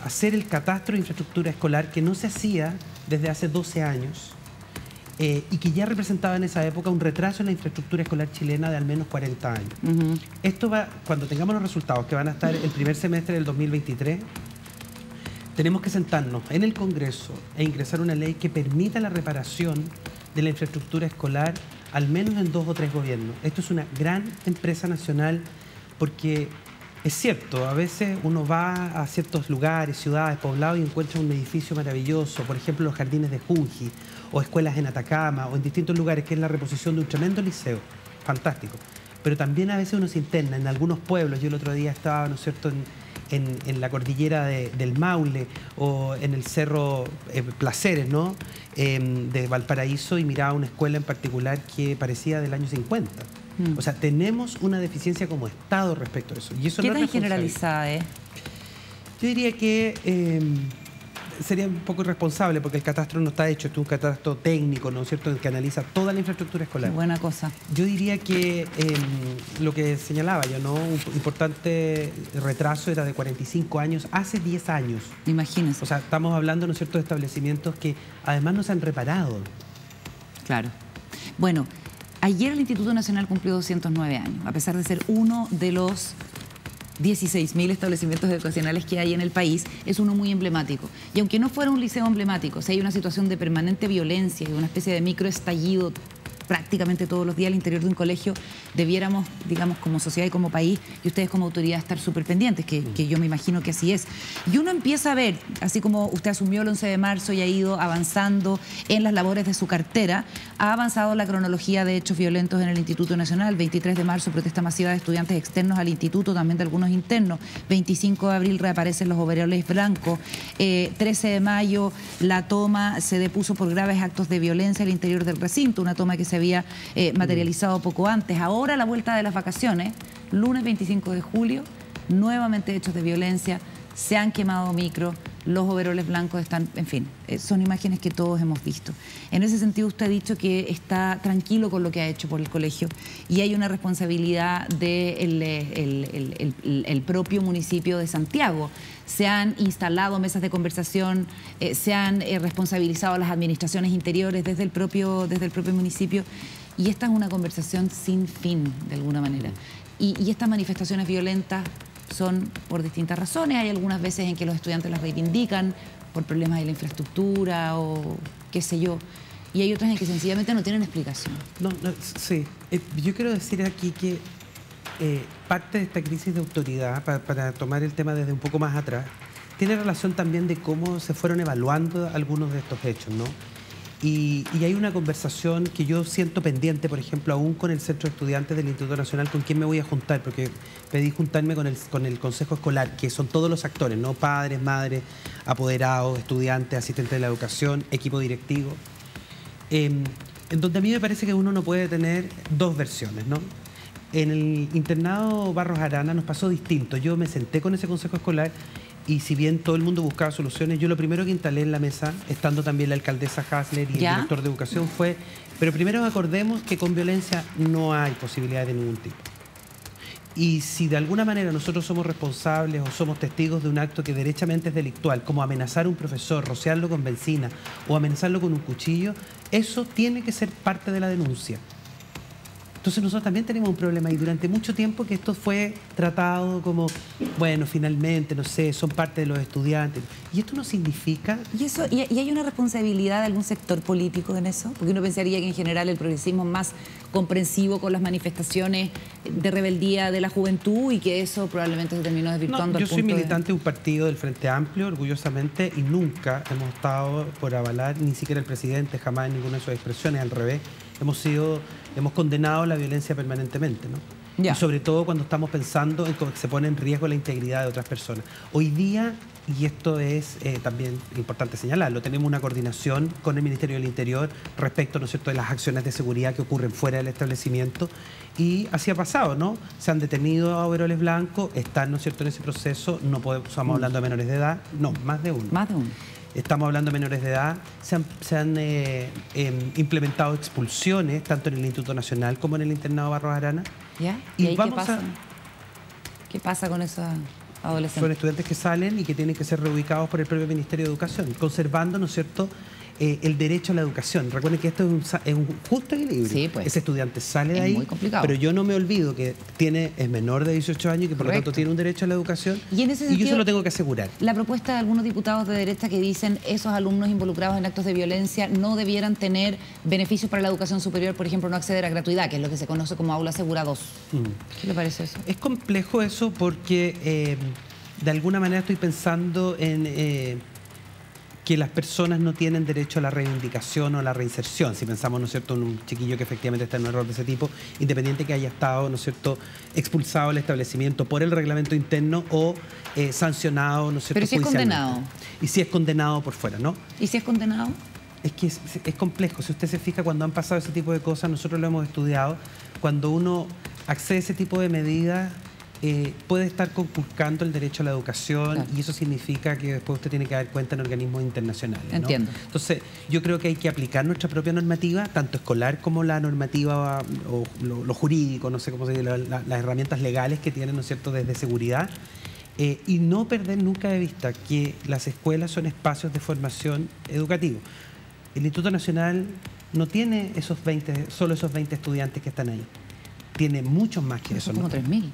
hacer el catastro de infraestructura escolar que no se hacía desde hace 12 años, y que ya representaba en esa época un retraso en la infraestructura escolar chilena de al menos 40 años. Esto va, cuando tengamos los resultados, que van a estar el primer semestre del 2023, tenemos que sentarnos en el Congreso e ingresar una ley que permita la reparación de la infraestructura escolar al menos en 2 o 3 gobiernos. Esto es una gran empresa nacional porque... Es cierto, a veces uno va a ciertos lugares, ciudades, poblados y encuentra un edificio maravilloso, por ejemplo los jardines de Junji, o escuelas en Atacama, o en distintos lugares, que es la reposición de un tremendo liceo, fantástico. Pero también a veces uno se interna en algunos pueblos. Yo el otro día estaba, ¿no es cierto?, en la cordillera del Maule, o en el cerro Placeres, ¿no?, de Valparaíso, y miraba una escuela en particular que parecía del año 50. O sea, tenemos una deficiencia como Estado respecto a eso. Y eso ¿Qué no tan es generalizada es? Yo diría que sería un poco irresponsable porque el catastro no está hecho, esto es un catastro técnico, ¿no es cierto?, que analiza toda la infraestructura escolar. Qué buena cosa. Yo diría que lo que señalaba yo, ¿no?, un importante retraso era de 45 años, hace 10 años. Imagínense. O sea, estamos hablando, ¿no es cierto?, de establecimientos que además no se han reparado. Claro. Bueno, ayer el Instituto Nacional cumplió 209 años, a pesar de ser uno de los 16.000 establecimientos educacionales que hay en el país, es uno muy emblemático. Y aunque no fuera un liceo emblemático, si hay una situación de permanente violencia y una especie de microestallido prácticamente todos los días al interior de un colegio, debiéramos, digamos, como sociedad y como país, y ustedes como autoridad estar súper pendientes, que yo me imagino que así es. Y uno empieza a ver, así como usted asumió el 11 de marzo y ha ido avanzando en las labores de su cartera, ha avanzado la cronología de hechos violentos en el Instituto Nacional. 23 de marzo, protesta masiva de estudiantes externos al instituto, también de algunos internos. 25 de abril, reaparecen los overoles blancos. 13 de mayo, la toma se depuso por graves actos de violencia al interior del recinto, una toma que se había materializado poco antes. Ahora, a la vuelta de las vacaciones, lunes 25 de julio, nuevamente hechos de violencia, se han quemado micros, los overoles blancos están, en fin, son imágenes que todos hemos visto. En ese sentido, usted ha dicho que está tranquilo con lo que ha hecho por el colegio y hay una responsabilidad del el propio municipio de Santiago. Se han instalado mesas de conversación, se han responsabilizado a las administraciones interiores desde el propio municipio, y esta es una conversación sin fin, de alguna manera. Y estas manifestaciones violentas son por distintas razones. Hay algunas veces en que los estudiantes las reivindican por problemas de la infraestructura o qué sé yo, y hay otras en que sencillamente no tienen explicación. Sí, yo quiero decir aquí que parte de esta crisis de autoridad, para tomar el tema desde un poco más atrás, tiene relación también de cómo se fueron evaluando algunos de estos hechos, ¿no? Y hay una conversación que yo siento pendiente, por ejemplo, aún con el Centro de Estudiantes del Instituto Nacional, con quien me voy a juntar, porque pedí juntarme con el Consejo Escolar, que son todos los actores, ¿no? Padres, madres, apoderados, estudiantes, asistentes de la educación, equipo directivo, en donde a mí me parece que uno no puede tener dos versiones, ¿no? En el internado Barros Arana nos pasó distinto. Yo me senté con ese Consejo Escolar y si bien todo el mundo buscaba soluciones, yo lo primero que instalé en la mesa, estando también la alcaldesa Hasler y el director de educación, fue, pero primero acordemos que con violencia no hay posibilidad de ningún tipo. Y si de alguna manera nosotros somos responsables o somos testigos de un acto que derechamente es delictual, como amenazar a un profesor, rociarlo con benzina o amenazarlo con un cuchillo, eso tiene que ser parte de la denuncia. Entonces nosotros también tenemos un problema y durante mucho tiempo que esto fue tratado como, bueno, finalmente, no sé, son parte de los estudiantes. Y esto no significa... ¿Y hay una responsabilidad de algún sector político en eso? Porque uno pensaría que en general el progresismo es más comprensivo con las manifestaciones de rebeldía de la juventud y que eso probablemente se terminó desvirtuando. No, yo soy militante de un partido del Frente Amplio, orgullosamente, y nunca hemos estado por avalar, ni siquiera el presidente, jamás en ninguna de sus expresiones, al revés. Hemos condenado la violencia permanentemente, ¿no? Ya. Y sobre todo cuando estamos pensando en cómo se pone en riesgo la integridad de otras personas. Hoy día, y esto es también importante señalarlo, tenemos una coordinación con el Ministerio del Interior respecto, ¿no es cierto?, de las acciones de seguridad que ocurren fuera del establecimiento, y así ha pasado, ¿no? Se han detenido a overoles blancos, están, ¿no es cierto?, en ese proceso, no podemos, estamos hablando de menores de edad, no, más de uno. Más de uno. Estamos hablando de menores de edad, se han implementado expulsiones, tanto en el Instituto Nacional como en el internado Barros Arana. ¿Ya? ¿Y ahí qué pasa con esos adolescentes? Son estudiantes que salen y que tienen que ser reubicados por el propio Ministerio de Educación, conservando, ¿no es cierto?, el derecho a la educación. Recuerden que esto es un justo equilibrio. Sí, pues. Ese estudiante sale de ahí, muy complicado. Pero yo no me olvido que es menor de 18 años y que por lo tanto tiene un derecho a la educación, y en ese sentido, yo se lo tengo que asegurar. La propuesta de algunos diputados de derecha que dicen esos alumnos involucrados en actos de violencia no debieran tener beneficios para la educación superior, por ejemplo, no acceder a gratuidad, que es lo que se conoce como aula segura 2. ¿Qué le parece eso? Es complejo eso porque de alguna manera estoy pensando en... que las personas no tienen derecho a la reivindicación o a la reinserción, si pensamos, ¿no es cierto?, en un chiquillo que efectivamente está en un error de ese tipo, independiente que haya estado, ¿no es cierto?, expulsado del establecimiento por el reglamento interno o sancionado, ¿no es cierto?, pero si es condenado. Y si es condenado por fuera, ¿no? ¿Y si es condenado? Es que es complejo. Si usted se fija, cuando han pasado ese tipo de cosas, nosotros lo hemos estudiado, cuando uno accede a ese tipo de medidas, puede estar conculcando el derecho a la educación, Claro. y eso significa que después usted tiene que dar cuenta en organismos internacionales, ¿no? Entiendo. Entonces, yo creo que hay que aplicar nuestra propia normativa, tanto escolar como la normativa o lo jurídico, no sé cómo se dice, las herramientas legales que tienen, ¿no es cierto?, desde seguridad, y no perder nunca de vista que las escuelas son espacios de formación educativo. El Instituto Nacional no tiene solo esos 20 estudiantes que están ahí. Tiene muchos más que eso. Son como 3.000.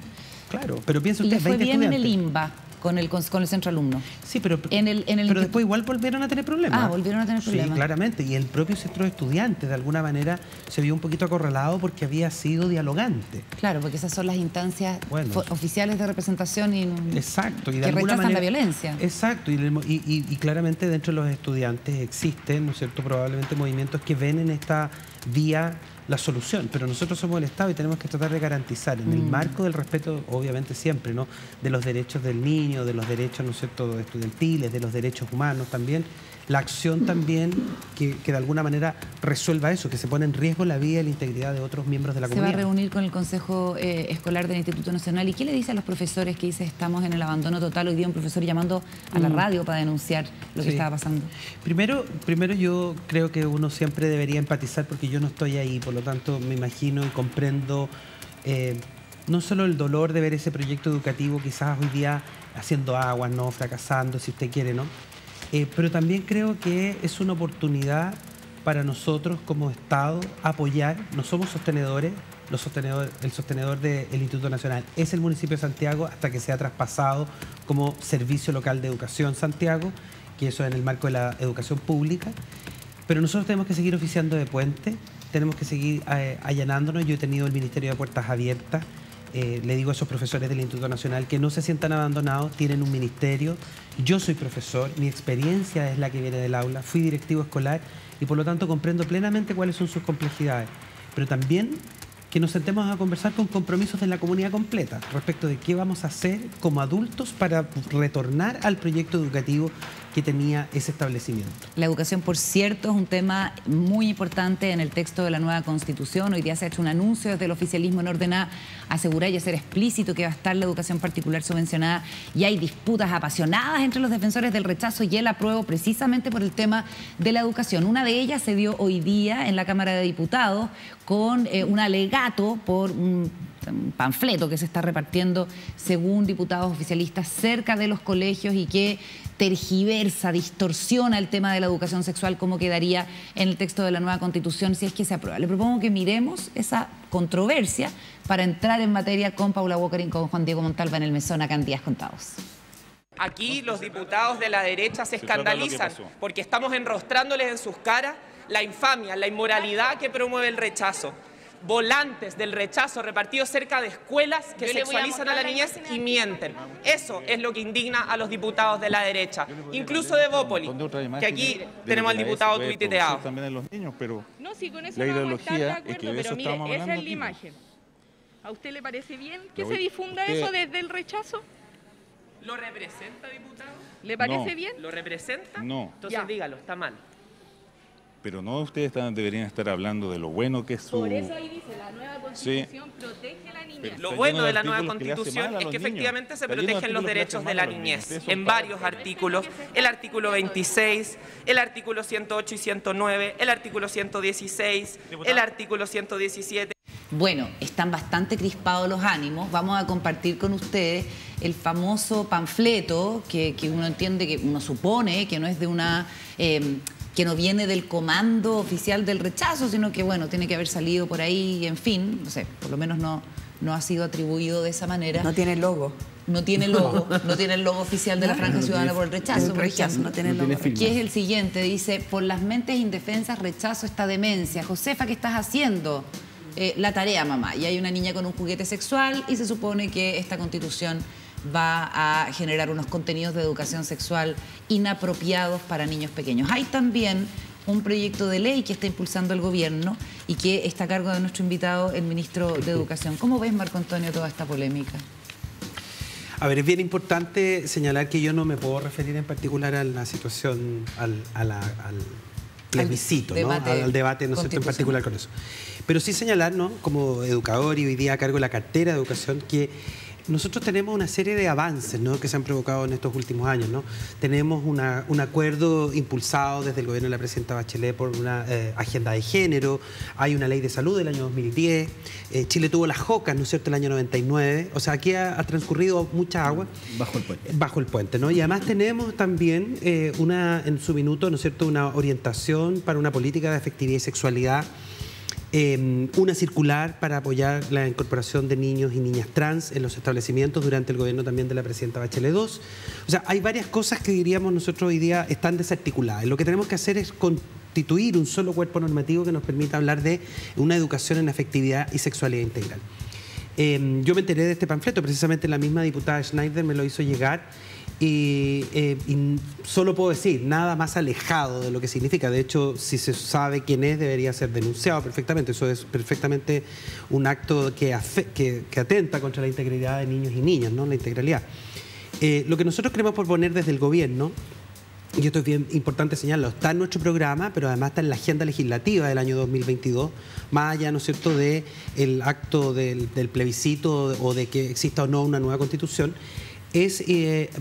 Claro, pero piensa Y usted, le fue 20 bien en estudiantes. el INBA con el centro alumno. Sí, pero pero después igual volvieron a tener problemas. Ah, volvieron a tener problemas. Sí, claramente. Y el propio centro de estudiantes, de alguna manera, se vio un poquito acorralado porque había sido dialogante. Claro, porque esas son las instancias Bueno. oficiales de representación y Exacto. Y de que alguna rechazan manera, la violencia. Exacto. Y claramente dentro de los estudiantes existen, ¿no es cierto?, probablemente movimientos que ven en esta vía la solución, pero nosotros somos el Estado y tenemos que tratar de garantizar en el marco del respeto, obviamente siempre, ¿no?, de los derechos del niño, de los derechos, ¿no es cierto?, estudiantiles, de los derechos humanos también, la acción también que de alguna manera resuelva eso, que se pone en riesgo la vida y la integridad de otros miembros de la Se va comunidad. a reunir con el Consejo Escolar del Instituto Nacional. ¿Y qué le dice a los profesores que dice estamos en el abandono total? Hoy día un profesor llamando a la radio para denunciar lo que Sí. estaba pasando. Primero yo creo que uno siempre debería empatizar porque yo no estoy ahí, por lo tanto me imagino y comprendo no solo el dolor de ver ese proyecto educativo quizás hoy día haciendo aguas, ¿no?, fracasando, si usted quiere, ¿no? Pero también creo que es una oportunidad para nosotros como Estado apoyar. No somos sostenedores, el sostenedor del Instituto Nacional es el municipio de Santiago hasta que sea traspasado como Servicio Local de Educación Santiago, que eso es en el marco de la educación pública. Pero nosotros tenemos que seguir oficiando de puente, tenemos que seguir allanándonos. Yo he tenido el Ministerio de Puertas Abiertas. Le digo a esos profesores del Instituto Nacional que no se sientan abandonados, tienen un ministerio. Yo soy profesor, mi experiencia es la que viene del aula, fui directivo escolar y por lo tanto comprendo plenamente cuáles son sus complejidades. Pero también que nos sentemos a conversar con compromisos de la comunidad completa respecto de qué vamos a hacer como adultos para retornar al proyecto educativo que tenía ese establecimiento. La educación, por cierto, es un tema muy importante en el texto de la nueva Constitución. Hoy día se ha hecho un anuncio desde el oficialismo en orden a asegurar y hacer explícito que va a estar la educación particular subvencionada, y hay disputas apasionadas entre los defensores del rechazo y el apruebo precisamente por el tema de la educación. Una de ellas se dio hoy día en la Cámara de Diputados con un alegato por un panfleto que se está repartiendo, según diputados oficialistas, cerca de los colegios y que tergiversa, distorsiona el tema de la educación sexual, como quedaría en el texto de la nueva Constitución si es que se aprueba. Le propongo que miremos esa controversia para entrar en materia con Paula Walker y con Juan Diego Montalva en el mesón acá en Días Contados. Aquí los diputados de la derecha se escandalizan porque estamos enrostrándoles en sus caras la infamia, la inmoralidad que promueve el rechazo. Volantes del rechazo repartidos cerca de escuelas que sexualizan a la niñez y mienten. Eso es lo que indigna a los diputados de la derecha, incluso de Bópoli, que aquí tenemos al diputado tuiteado. También en los niños, pero no, sí, con eso la no vamos a estar de ideología acuerdo, es que de pero eso mire, estamos esa hablando es la aquí. imagen. ¿A usted le parece bien que Pero se difunda usted- eso desde el rechazo? ¿Lo representa, diputado? ¿Le parece No. bien? ¿Lo representa? No. Entonces Ya. dígalo, está mal. Pero no ustedes deberían estar hablando de lo bueno que es su... Por eso ahí dice, la nueva Constitución protege a la niñez. Pero Lo está bueno lleno de la nueva artículos que le hace Constitución mal a es los que niños. efectivamente se Está lleno de protegen los artículos que le derechos hacen de mal la a los niños. niñez Ustedes son en varios artículos, el artículo 26, el artículo 108 y 109, el artículo 116, el artículo 117. Bueno, están bastante crispados los ánimos. Vamos a compartir con ustedes el famoso panfleto que uno entiende, que uno supone que no es de una... que no viene del comando oficial del rechazo, sino que, bueno, tiene que haber salido por ahí, en fin, no sé, por lo menos no ha sido atribuido de esa manera. No tiene logo. No tiene logo, no tiene el logo oficial de la Franja No Ciudadana tiene- por el rechazo, el por rechazo, ejemplo. no tiene logo. Que es el siguiente, dice: por las mentes indefensas rechazo esta demencia. Josefa, ¿qué estás haciendo? La tarea, mamá. Y hay una niña con un juguete sexual y se supone que esta Constitución va a generar unos contenidos de educación sexual inapropiados para niños pequeños. Hay también un proyecto de ley que está impulsando el gobierno y que está a cargo de nuestro invitado, el ministro de Educación. ¿Cómo ves, Marco Antonio, toda esta polémica? A ver, es bien importante señalar que yo no me puedo referir en particular a la situación, al plebiscito, ¿no? Al debate, ¿no es cierto?, en particular con eso. Pero sí señalar, ¿no?, como educador y hoy día a cargo de la cartera de educación, que nosotros tenemos una serie de avances, ¿no?, que se han provocado en estos últimos años, ¿no? Tenemos un acuerdo impulsado desde el gobierno de la presidenta Bachelet por una agenda de género, hay una ley de salud del año 2010, Chile tuvo las JOCAS, ¿no es cierto?, el año 99, o sea, aquí ha transcurrido mucha agua. Bajo el puente. Bajo el puente, ¿no? Y además tenemos también en su minuto, ¿no es cierto?, una orientación para una política de afectividad y sexualidad, una circular para apoyar la incorporación de niños y niñas trans en los establecimientos durante el gobierno también de la presidenta Bachelet II. O sea, hay varias cosas que diríamos nosotros hoy día están desarticuladas. Lo que tenemos que hacer es constituir un solo cuerpo normativo que nos permita hablar de una educación en afectividad y sexualidad integral. Yo me enteré de este panfleto, precisamente la misma diputada Schneider me lo hizo llegar y solo puedo decir, nada más alejado de lo que significa. De hecho, si se sabe quién es, debería ser denunciado perfectamente. Eso es perfectamente un acto que atenta contra la integridad de niños y niñas, ¿no?, la integralidad. Lo que nosotros queremos proponer desde el gobierno, y esto es bien importante señalarlo, está en nuestro programa, pero además está en la agenda legislativa del año 2022, más allá, ¿no es cierto?, del acto del plebiscito o de que exista o no una nueva constitución, es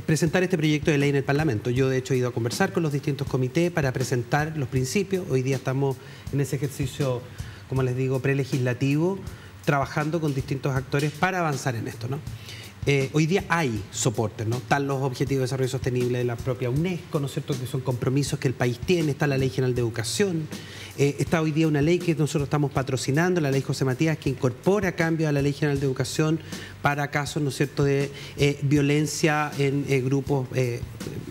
presentar este proyecto de ley en el Parlamento. Yo, de hecho, he ido a conversar con los distintos comités para presentar los principios. Hoy día estamos en ese ejercicio, como les digo, prelegislativo, trabajando con distintos actores para avanzar en esto, ¿no? Hoy día hay soporte, ¿no? Están los Objetivos de Desarrollo Sostenible de la propia UNESCO, ¿no es cierto?, que son compromisos que el país tiene, está la Ley General de Educación, está hoy día una ley que nosotros estamos patrocinando, la Ley José Matías, que incorpora cambios a la Ley General de Educación para casos, ¿no es cierto?, de violencia en grupos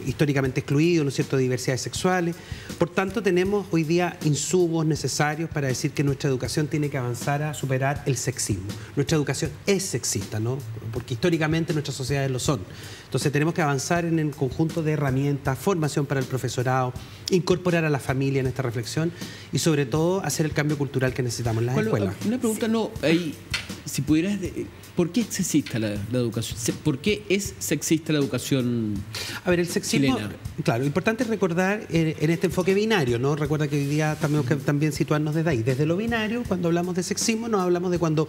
históricamente excluidos, ¿no es cierto?, de diversidades sexuales. Por tanto, tenemos hoy día insumos necesarios para decir que nuestra educación tiene que avanzar a superar el sexismo. Nuestra educación es sexista, ¿no?, porque históricamente nuestras sociedades lo son. Entonces tenemos que avanzar en el conjunto de herramientas, formación para el profesorado, incorporar a la familia en esta reflexión y sobre todo hacer el cambio cultural que necesitamos en las escuelas. Una pregunta, si pudieras, ¿por qué es sexista la educación? ¿Por qué es sexista la educación? A ver, el sexismo, chilena? Claro, importante recordar en este enfoque binario, ¿no? Recuerda que hoy día tenemos que también situarnos desde ahí. Desde lo binario, cuando hablamos de sexismo, nos hablamos de cuando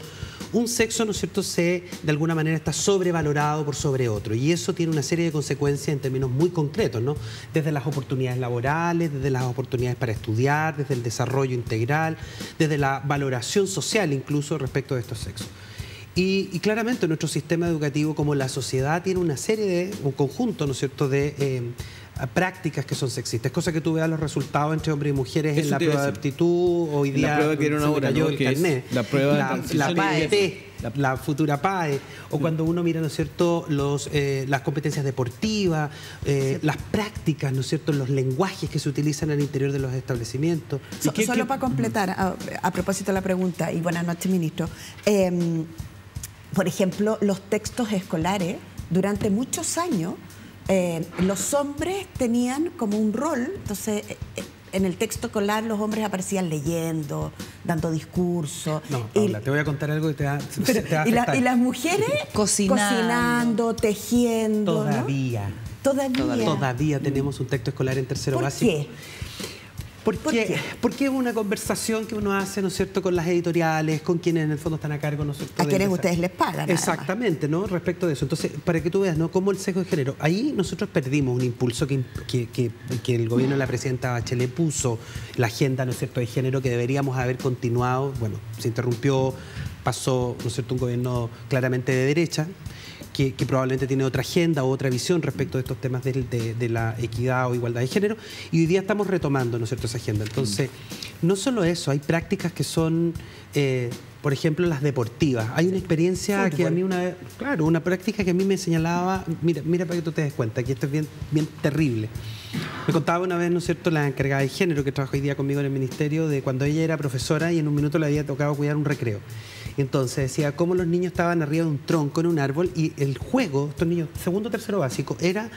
un sexo, ¿no es cierto?, de alguna manera está sobrevalorado por sobre otro. Y eso tiene una serie de consecuencias en términos muy concretos, ¿no? Desde las oportunidades laborales, desde las oportunidades para estudiar, desde el desarrollo integral, desde la valoración social incluso respecto de estos sexos. Y claramente nuestro sistema educativo, como la sociedad, tiene una serie de, un conjunto, ¿no es cierto?, de prácticas que son sexistas. Es cosa que tú veas los resultados entre hombres y mujeres en la prueba de aptitud, hoy día la prueba que dieron ahora, ¿no?, el carnet, la prueba la PAE, la futura PAE, o cuando uno mira, ¿no es cierto?, las competencias deportivas, las prácticas, ¿no es cierto?, los lenguajes que se utilizan al interior de los establecimientos. Solo para completar, a propósito de la pregunta, y buenas noches, ministro, por ejemplo, los textos escolares, durante muchos años, los hombres tenían como un rol, entonces en el texto escolar los hombres aparecían leyendo, dando discursos. No, Paula, te voy a contar algo que te va a afectar. Y las mujeres cocinando, tejiendo. Todavía. ¿No? Todavía tenemos un texto escolar en tercero básico. ¿Por qué? Porque es una conversación que uno hace, ¿no es cierto?, con las editoriales, con quienes en el fondo están a cargo, ¿no es cierto?, a quienes ustedes les pagan. Exactamente, ¿no?, respecto de eso. Entonces, para que tú veas, ¿no?, cómo el sesgo de género. Ahí nosotros perdimos un impulso que el gobierno de la presidenta Bachelet puso, la agenda, ¿no es cierto?, de género, que deberíamos haber continuado. Bueno, se interrumpió, pasó, ¿no es cierto?, un gobierno claramente de derecha, que probablemente tiene otra agenda o otra visión respecto de estos temas de la equidad o igualdad de género, y hoy día estamos retomando, ¿no es cierto?, esa agenda. Entonces, no solo eso, hay prácticas que son, por ejemplo, las deportivas. Hay una experiencia que a mí una práctica que a mí me señalaba, mira para que tú te des cuenta, que esto es bien, bien terrible. Me contaba una vez, ¿no es cierto?, la encargada de género que trabaja hoy día conmigo en el ministerio, de cuando ella era profesora y en un minuto le había tocado cuidar un recreo. Entonces decía cómo los niños estaban arriba de un tronco en un árbol y el juego, estos niños, segundo o tercero básico, era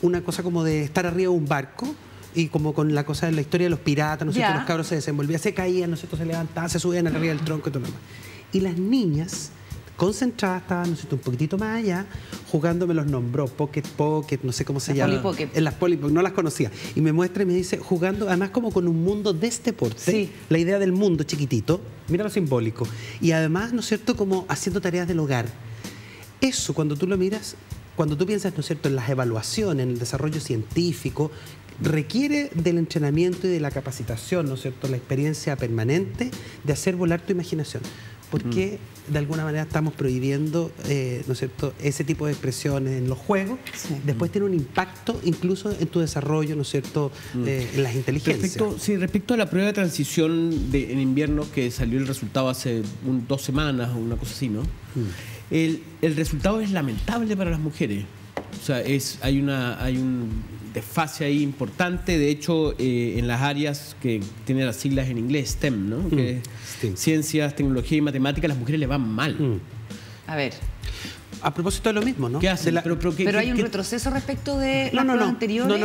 una cosa como de estar arriba de un barco y como con la cosa de la historia de los piratas, ¿no es cierto?, los cabros se desenvolvían, se caían, ¿no es cierto?, se levantaban, se subían arriba del tronco y todo lo demás. Y las niñas concentradas estaban, ¿no es cierto?, un poquitito más allá, jugando, me los nombró, Pocket, no sé cómo se llama. En las Polly Pocket, no las conocía. Y me muestra y me dice, jugando, además como con un mundo de este porte, la idea del mundo chiquitito, mira lo simbólico. Y además, ¿no es cierto?, como haciendo tareas del hogar. eso, cuando tú lo miras, cuando tú piensas, ¿no es cierto?, en las evaluaciones, en el desarrollo científico, requiere del entrenamiento y de la capacitación, ¿no es cierto?, la experiencia permanente de hacer volar tu imaginación. Porque de alguna manera estamos prohibiendo, ¿no es cierto?, ese tipo de expresiones en los juegos. Sí. Después tiene un impacto incluso en tu desarrollo, ¿no es cierto?, en las inteligencias. Respecto a la prueba de transición en invierno, que salió el resultado hace 2 semanas o una cosa así, ¿no? El resultado es lamentable para las mujeres. O sea, hay un desfase ahí importante. De hecho, en las áreas que tienen las siglas en inglés, STEM, ¿no? Que es ciencias, tecnología y matemáticas, las mujeres le van mal. A ver. A propósito de lo mismo, ¿no? ¿Qué hacen? Pero hay un retroceso respecto de las pruebas anteriores.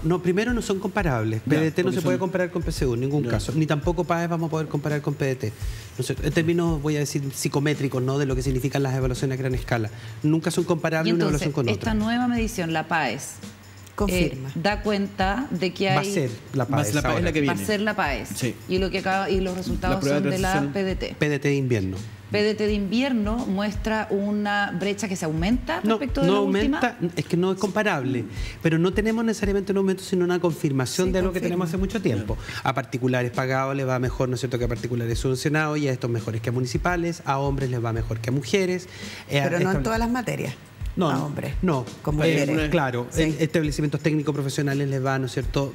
No, primero no son comparables. PDT no se puede comparar con PSU en ningún caso. Ni tampoco PAES vamos a poder comparar con PDT. No sé, en términos, voy a decir, psicométricos, ¿no?, de lo que significan las evaluaciones a gran escala. Nunca son comparables una evaluación con otra. Esta nueva medición, la PAES, confirma. Da cuenta de que hay... Va a ser la PAES. La PAES la que viene. Va a ser la PAES. Sí. Y los resultados son de la PDT. PDT de invierno. PDT de invierno muestra una brecha que se aumenta respecto de la última. Es que no es comparable, pero no tenemos necesariamente un aumento, sino una confirmación de algo que tenemos hace mucho tiempo. A particulares pagados les va mejor, ¿no es cierto?, que a particulares subvencionados, y a estos mejores que a municipales, a hombres les va mejor que a mujeres. Pero no en todas las materias. No, a hombres. No, como claro, establecimientos técnico-profesionales les va, ¿no es cierto?,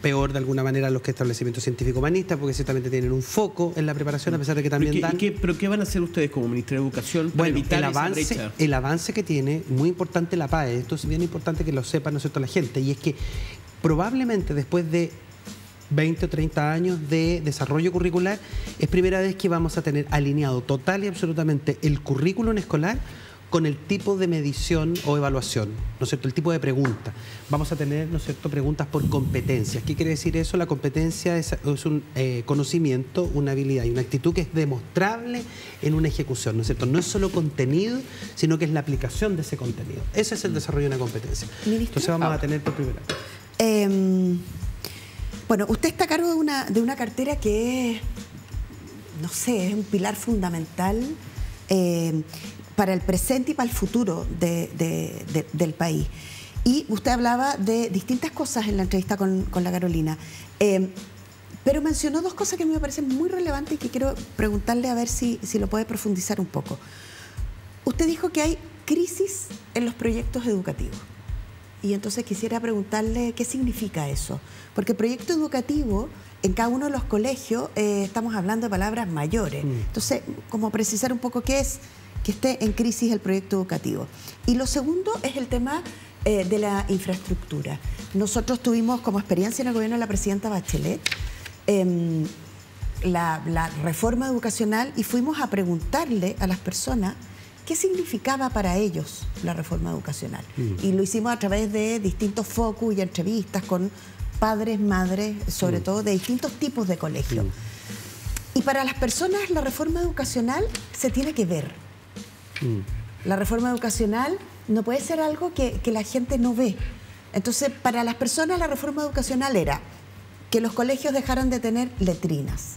peor de alguna manera a los que establecimientos científico-humanistas, porque ciertamente tienen un foco en la preparación, a pesar de que también dan... ¿Pero qué van a hacer ustedes como Ministerio de Educación para evitar esa brecha? El avance que tiene, muy importante la PAE, esto es bien importante que lo sepa, ¿no es cierto?, la gente, y es que probablemente después de 20 o 30 años de desarrollo curricular, es primera vez que vamos a tener alineado total y absolutamente el currículum escolar con el tipo de medición o evaluación, ¿no es cierto?, el tipo de pregunta. Vamos a tener, ¿no es cierto?, preguntas por competencias. ¿Qué quiere decir eso? La competencia es un conocimiento, una habilidad y una actitud que es demostrable en una ejecución, ¿no es cierto? No es solo contenido, sino que es la aplicación de ese contenido. Ese es el desarrollo de una competencia. Entonces vamos a tener por primera vez. Bueno, usted está a cargo de una cartera que es, no sé, es un pilar fundamental para el presente y para el futuro del país. Y usted hablaba de distintas cosas en la entrevista con la Carolina, pero mencionó 2 cosas que a mí me parecen muy relevantes y que quiero preguntarle a ver si lo puede profundizar un poco. Usted dijo que hay crisis en los proyectos educativos. Y entonces quisiera preguntarle qué significa eso. Porque proyecto educativo, en cada uno de los colegios, estamos hablando de palabras mayores. Entonces, como precisar un poco qué es que esté en crisis el proyecto educativo. Y lo segundo es el tema de la infraestructura. Nosotros tuvimos como experiencia en el gobierno de la presidenta Bachelet la reforma educacional y fuimos a preguntarle a las personas qué significaba para ellos la reforma educacional. Y lo hicimos a través de distintos focus y entrevistas con padres, madres, sobre todo de distintos tipos de colegios. Y para las personas la reforma educacional se tiene que ver. La reforma educacional no puede ser algo que la gente no ve. Entonces, para las personas la reforma educacional era que los colegios dejaran de tener letrinas,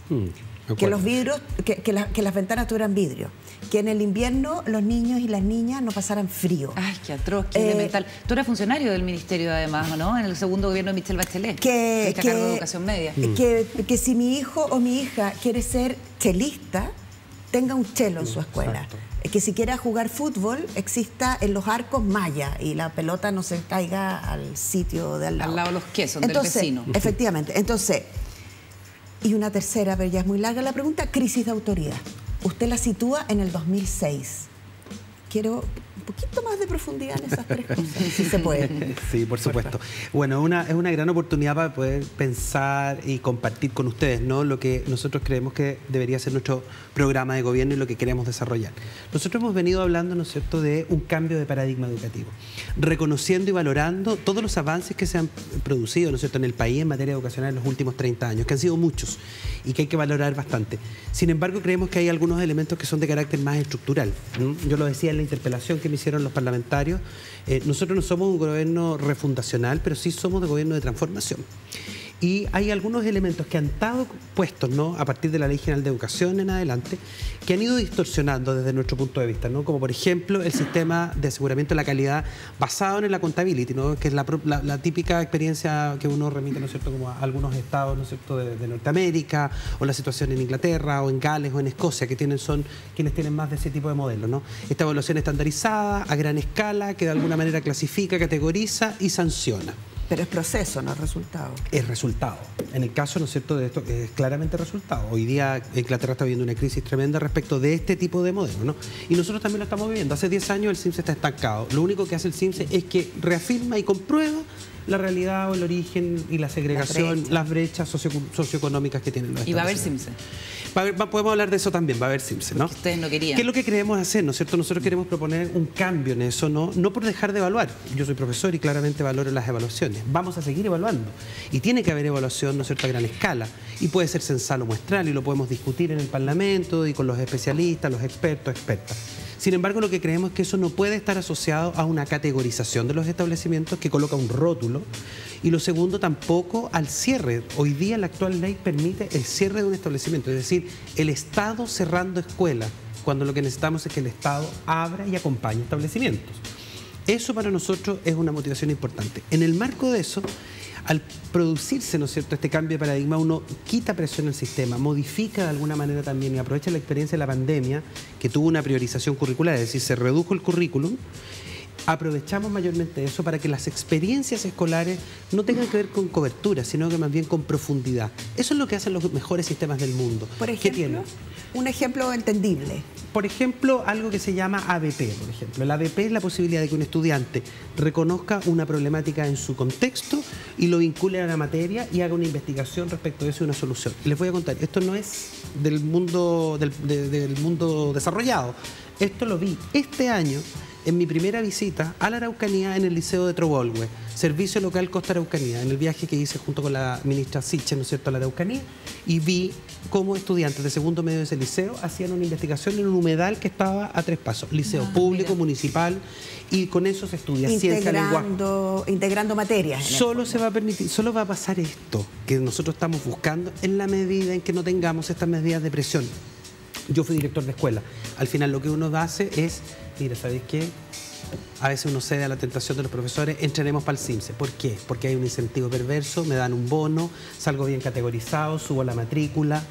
que los vidrios, que las ventanas tuvieran vidrio, que en el invierno los niños y las niñas no pasaran frío. Ay, qué atroz, qué elemental. Tú eras funcionario del ministerio además, ¿no? En el segundo gobierno de Michelle Bachelet. Que a cargo de educación media. Que si mi hijo o mi hija quiere ser chelista, tenga un chelo en su escuela. Exacto. Que si quiera jugar fútbol, exista en los arcos malla y la pelota no se caiga al sitio de al lado. Al lado de los quesos del vecino. Efectivamente. Entonces, y una tercera, pero ya es muy larga la pregunta, crisis de autoridad. Usted la sitúa en el 2006. Quiero un poquito más de profundidad en esas 3 cosas, si se puede. Sí, por supuesto. Bueno, es una gran oportunidad para poder pensar y compartir con ustedes, ¿no?, lo que nosotros creemos que debería ser nuestro programa de gobierno y lo que queremos desarrollar. Nosotros hemos venido hablando, ¿no es cierto?, de un cambio de paradigma educativo, reconociendo y valorando todos los avances que se han producido, ¿no es cierto?, en el país en materia educacional en los últimos 30 años, que han sido muchos y que hay que valorar bastante. Sin embargo, creemos que hay algunos elementos que son de carácter más estructural. Yo lo decía en la interpelación que me hicieron los parlamentarios, nosotros no somos un gobierno refundacional, pero sí somos de gobierno de transformación. Y hay algunos elementos que han estado puestos, ¿no?, a partir de la Ley General de Educación en adelante, que han ido distorsionando desde nuestro punto de vista, ¿no? Como por ejemplo el sistema de aseguramiento de la calidad basado en el accountability, ¿no?, que es la típica experiencia que uno remite, ¿no es cierto?, como a algunos estados, ¿no es cierto?, de Norteamérica, o la situación en Inglaterra, o en Gales, o en Escocia, que son quienes tienen más de ese tipo de modelos, ¿no? Esta evaluación estandarizada, a gran escala, que de alguna manera clasifica, categoriza y sanciona. Pero es proceso, no es resultado. Es resultado. En el caso, ¿no es cierto?, de esto, es claramente resultado. Hoy día Inglaterra está viviendo una crisis tremenda respecto de este tipo de modelo, ¿no? Y nosotros también lo estamos viviendo. Hace 10 años el CIMSE está estancado. Lo único que hace el CIMSE es que reafirma y comprueba la realidad o el origen y la segregación, las brechas socioeconómicas que tienen los ¿Y va a haber establecimientos. CIMSE? Podemos hablar de eso también, va a haber CIMSE, ¿no? Porque ustedes no querían. ¿Qué es lo que queremos hacer, no es cierto? Nosotros queremos proponer un cambio en eso, no por dejar de evaluar. Yo soy profesor y claramente valoro las evaluaciones. Vamos a seguir evaluando. Y tiene que haber evaluación, ¿no es cierto?, a gran escala. Y puede ser censal o muestral y lo podemos discutir en el Parlamento y con los especialistas, los expertos, expertas. Sin embargo, lo que creemos es que eso no puede estar asociado a una categorización de los establecimientos que coloca un rótulo. Y lo segundo, tampoco al cierre. Hoy día la actual ley permite el cierre de un establecimiento, es decir, el Estado cerrando escuelas, cuando lo que necesitamos es que el Estado abra y acompañe establecimientos. Eso para nosotros es una motivación importante. En el marco de eso, al producirse, ¿no es cierto?, este cambio de paradigma, uno quita presión al sistema, modifica de alguna manera también y aprovecha la experiencia de la pandemia, que tuvo una priorización curricular, es decir, se redujo el currículum. Aprovechamos mayormente eso para que las experiencias escolares no tengan que ver con cobertura, sino que más bien con profundidad. Eso es lo que hacen los mejores sistemas del mundo. Por ejemplo, ¿qué tienen? Un ejemplo entendible. Por ejemplo, algo que se llama ABP, por ejemplo. El ABP es la posibilidad de que un estudiante reconozca una problemática en su contexto y lo vincule a la materia y haga una investigación respecto de eso y una solución. Les voy a contar, esto no es del mundo, del mundo desarrollado. Esto lo vi este año en mi primera visita a la Araucanía en el Liceo de Trobolhue, Servicio Local Costa Araucanía, en el viaje que hice junto con la ministra Siche, ¿no es cierto?, a la Araucanía, y vi cómo estudiantes de segundo medio de ese liceo hacían una investigación en un humedal que estaba a 3 pasos, liceo público, municipal, y con eso se estudia ciencia, lenguaje. Integrando materias. Solo se va a permitir, solo va a pasar esto que nosotros estamos buscando en la medida en que no tengamos estas medidas de presión. Yo fui director de escuela. Al final lo que uno hace es, mira, ¿sabéis qué? A veces uno cede a la tentación de los profesores, entrenemos para el CIMSE. ¿Por qué? Porque hay un incentivo perverso, me dan un bono, salgo bien categorizado, subo la matrícula.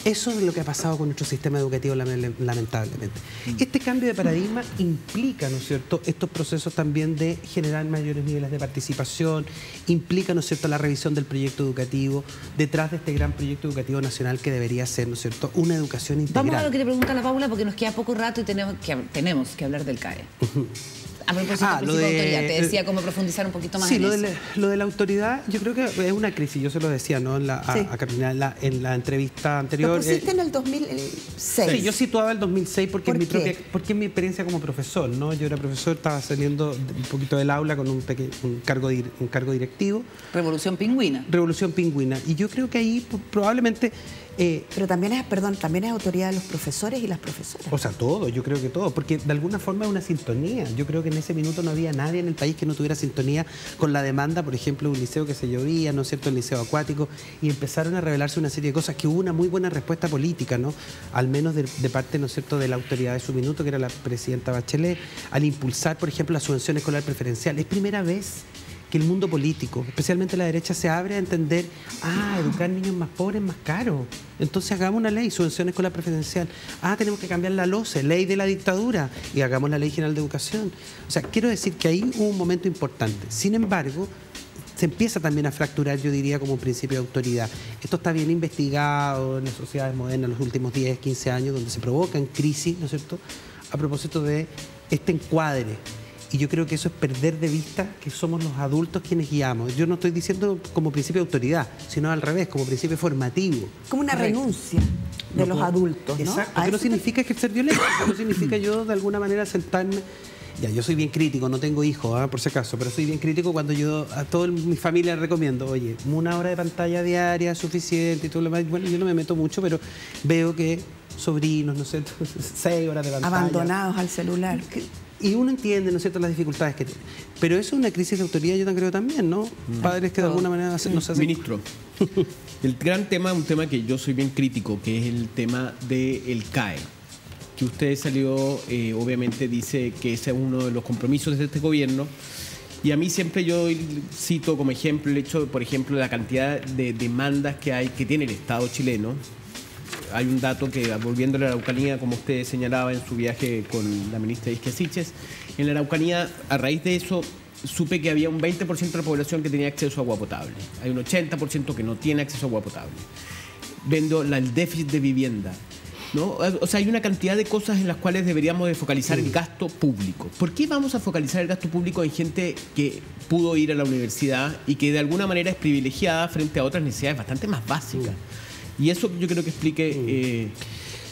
Eso es lo que ha pasado con nuestro sistema educativo, lamentablemente. Este cambio de paradigma implica, ¿no es cierto?, estos procesos también de generar mayores niveles de participación, implica, ¿no es cierto?, la revisión del proyecto educativo, detrás de este gran proyecto educativo nacional que debería ser, ¿no es cierto?, una educación integral. Vamos a lo que te pregunta la Paula, porque nos queda poco rato y tenemos que hablar del CAE. A propósito del principio de autoridad, te decía cómo profundizar un poquito más en eso. Lo de la autoridad, yo creo que es una crisis, yo se lo decía, ¿no?, a Carolina en la entrevista anterior. Lo pusiste en el 2006. Sí, yo situaba el 2006 porque es mi experiencia como profesor, ¿no? Yo era profesor, estaba saliendo un poquito del aula con un cargo directivo. Revolución Pingüina. Revolución Pingüina. Y yo creo que ahí probablemente... Pero también es autoridad de los profesores y las profesoras. O sea, todo, yo creo que todo, porque de alguna forma es una sintonía. Yo creo que en ese minuto no había nadie en el país que no tuviera sintonía con la demanda, por ejemplo, de un liceo que se llovía, ¿no es cierto?, el liceo acuático, y empezaron a revelarse una serie de cosas que hubo una muy buena respuesta política, ¿no?, al menos de parte, ¿no es cierto?, de la autoridad de su minuto, que era la presidenta Bachelet, al impulsar, por ejemplo, la subvención escolar preferencial. Es primera vez que el mundo político, especialmente la derecha, se abre a entender, educar niños más pobres es más caro. Entonces hagamos una ley, subvención escolar preferencial. Tenemos que cambiar la LOCE, ley de la dictadura, y hagamos la Ley General de Educación. O sea, quiero decir que ahí hubo un momento importante. Sin embargo, se empieza también a fracturar, yo diría, como un principio de autoridad. Esto está bien investigado en las sociedades modernas en los últimos 10, 15 años, donde se provocan crisis, ¿no es cierto?, a propósito de este encuadre. Y yo creo que eso es perder de vista que somos los adultos quienes guiamos. Yo no estoy diciendo como principio de autoridad, sino al revés, como principio formativo. Como una renuncia de los adultos, ¿no? Exacto, que no significa ejercer violencia, no significa yo de alguna manera sentarme... Ya, yo soy bien crítico, no tengo hijos, por si acaso, pero soy bien crítico cuando yo a toda mi familia recomiendo, oye, 1 hora de pantalla diaria es suficiente y todo lo demás. Bueno, yo no me meto mucho, pero veo que sobrinos, no sé, 6 horas de pantalla. Abandonados al celular. Y uno entiende, ¿no es cierto?, las dificultades que tiene. Pero eso es una crisis de autoridad, yo creo también, ¿no? Padres que de alguna manera nos hacen... Ministro, el gran tema, un tema que yo soy bien crítico, que es el tema del CAE. Que usted salió, obviamente dice que ese es uno de los compromisos de este gobierno. Y a mí siempre yo cito como ejemplo el hecho, por ejemplo, de la cantidad de demandas que tiene el Estado chileno. Hay un dato que, volviendo a la Araucanía, como usted señalaba en su viaje con la ministra Isquia Siches, en la Araucanía, a raíz de eso, supe que había un 20% de la población que tenía acceso a agua potable. Hay un 80% que no tiene acceso a agua potable. Vendo el déficit de vivienda, ¿no? O sea, hay una cantidad de cosas en las cuales deberíamos de focalizar el gasto público. ¿Por qué vamos a focalizar el gasto público en gente que pudo ir a la universidad y que de alguna manera es privilegiada frente a otras necesidades bastante más básicas? Y eso yo creo que explique...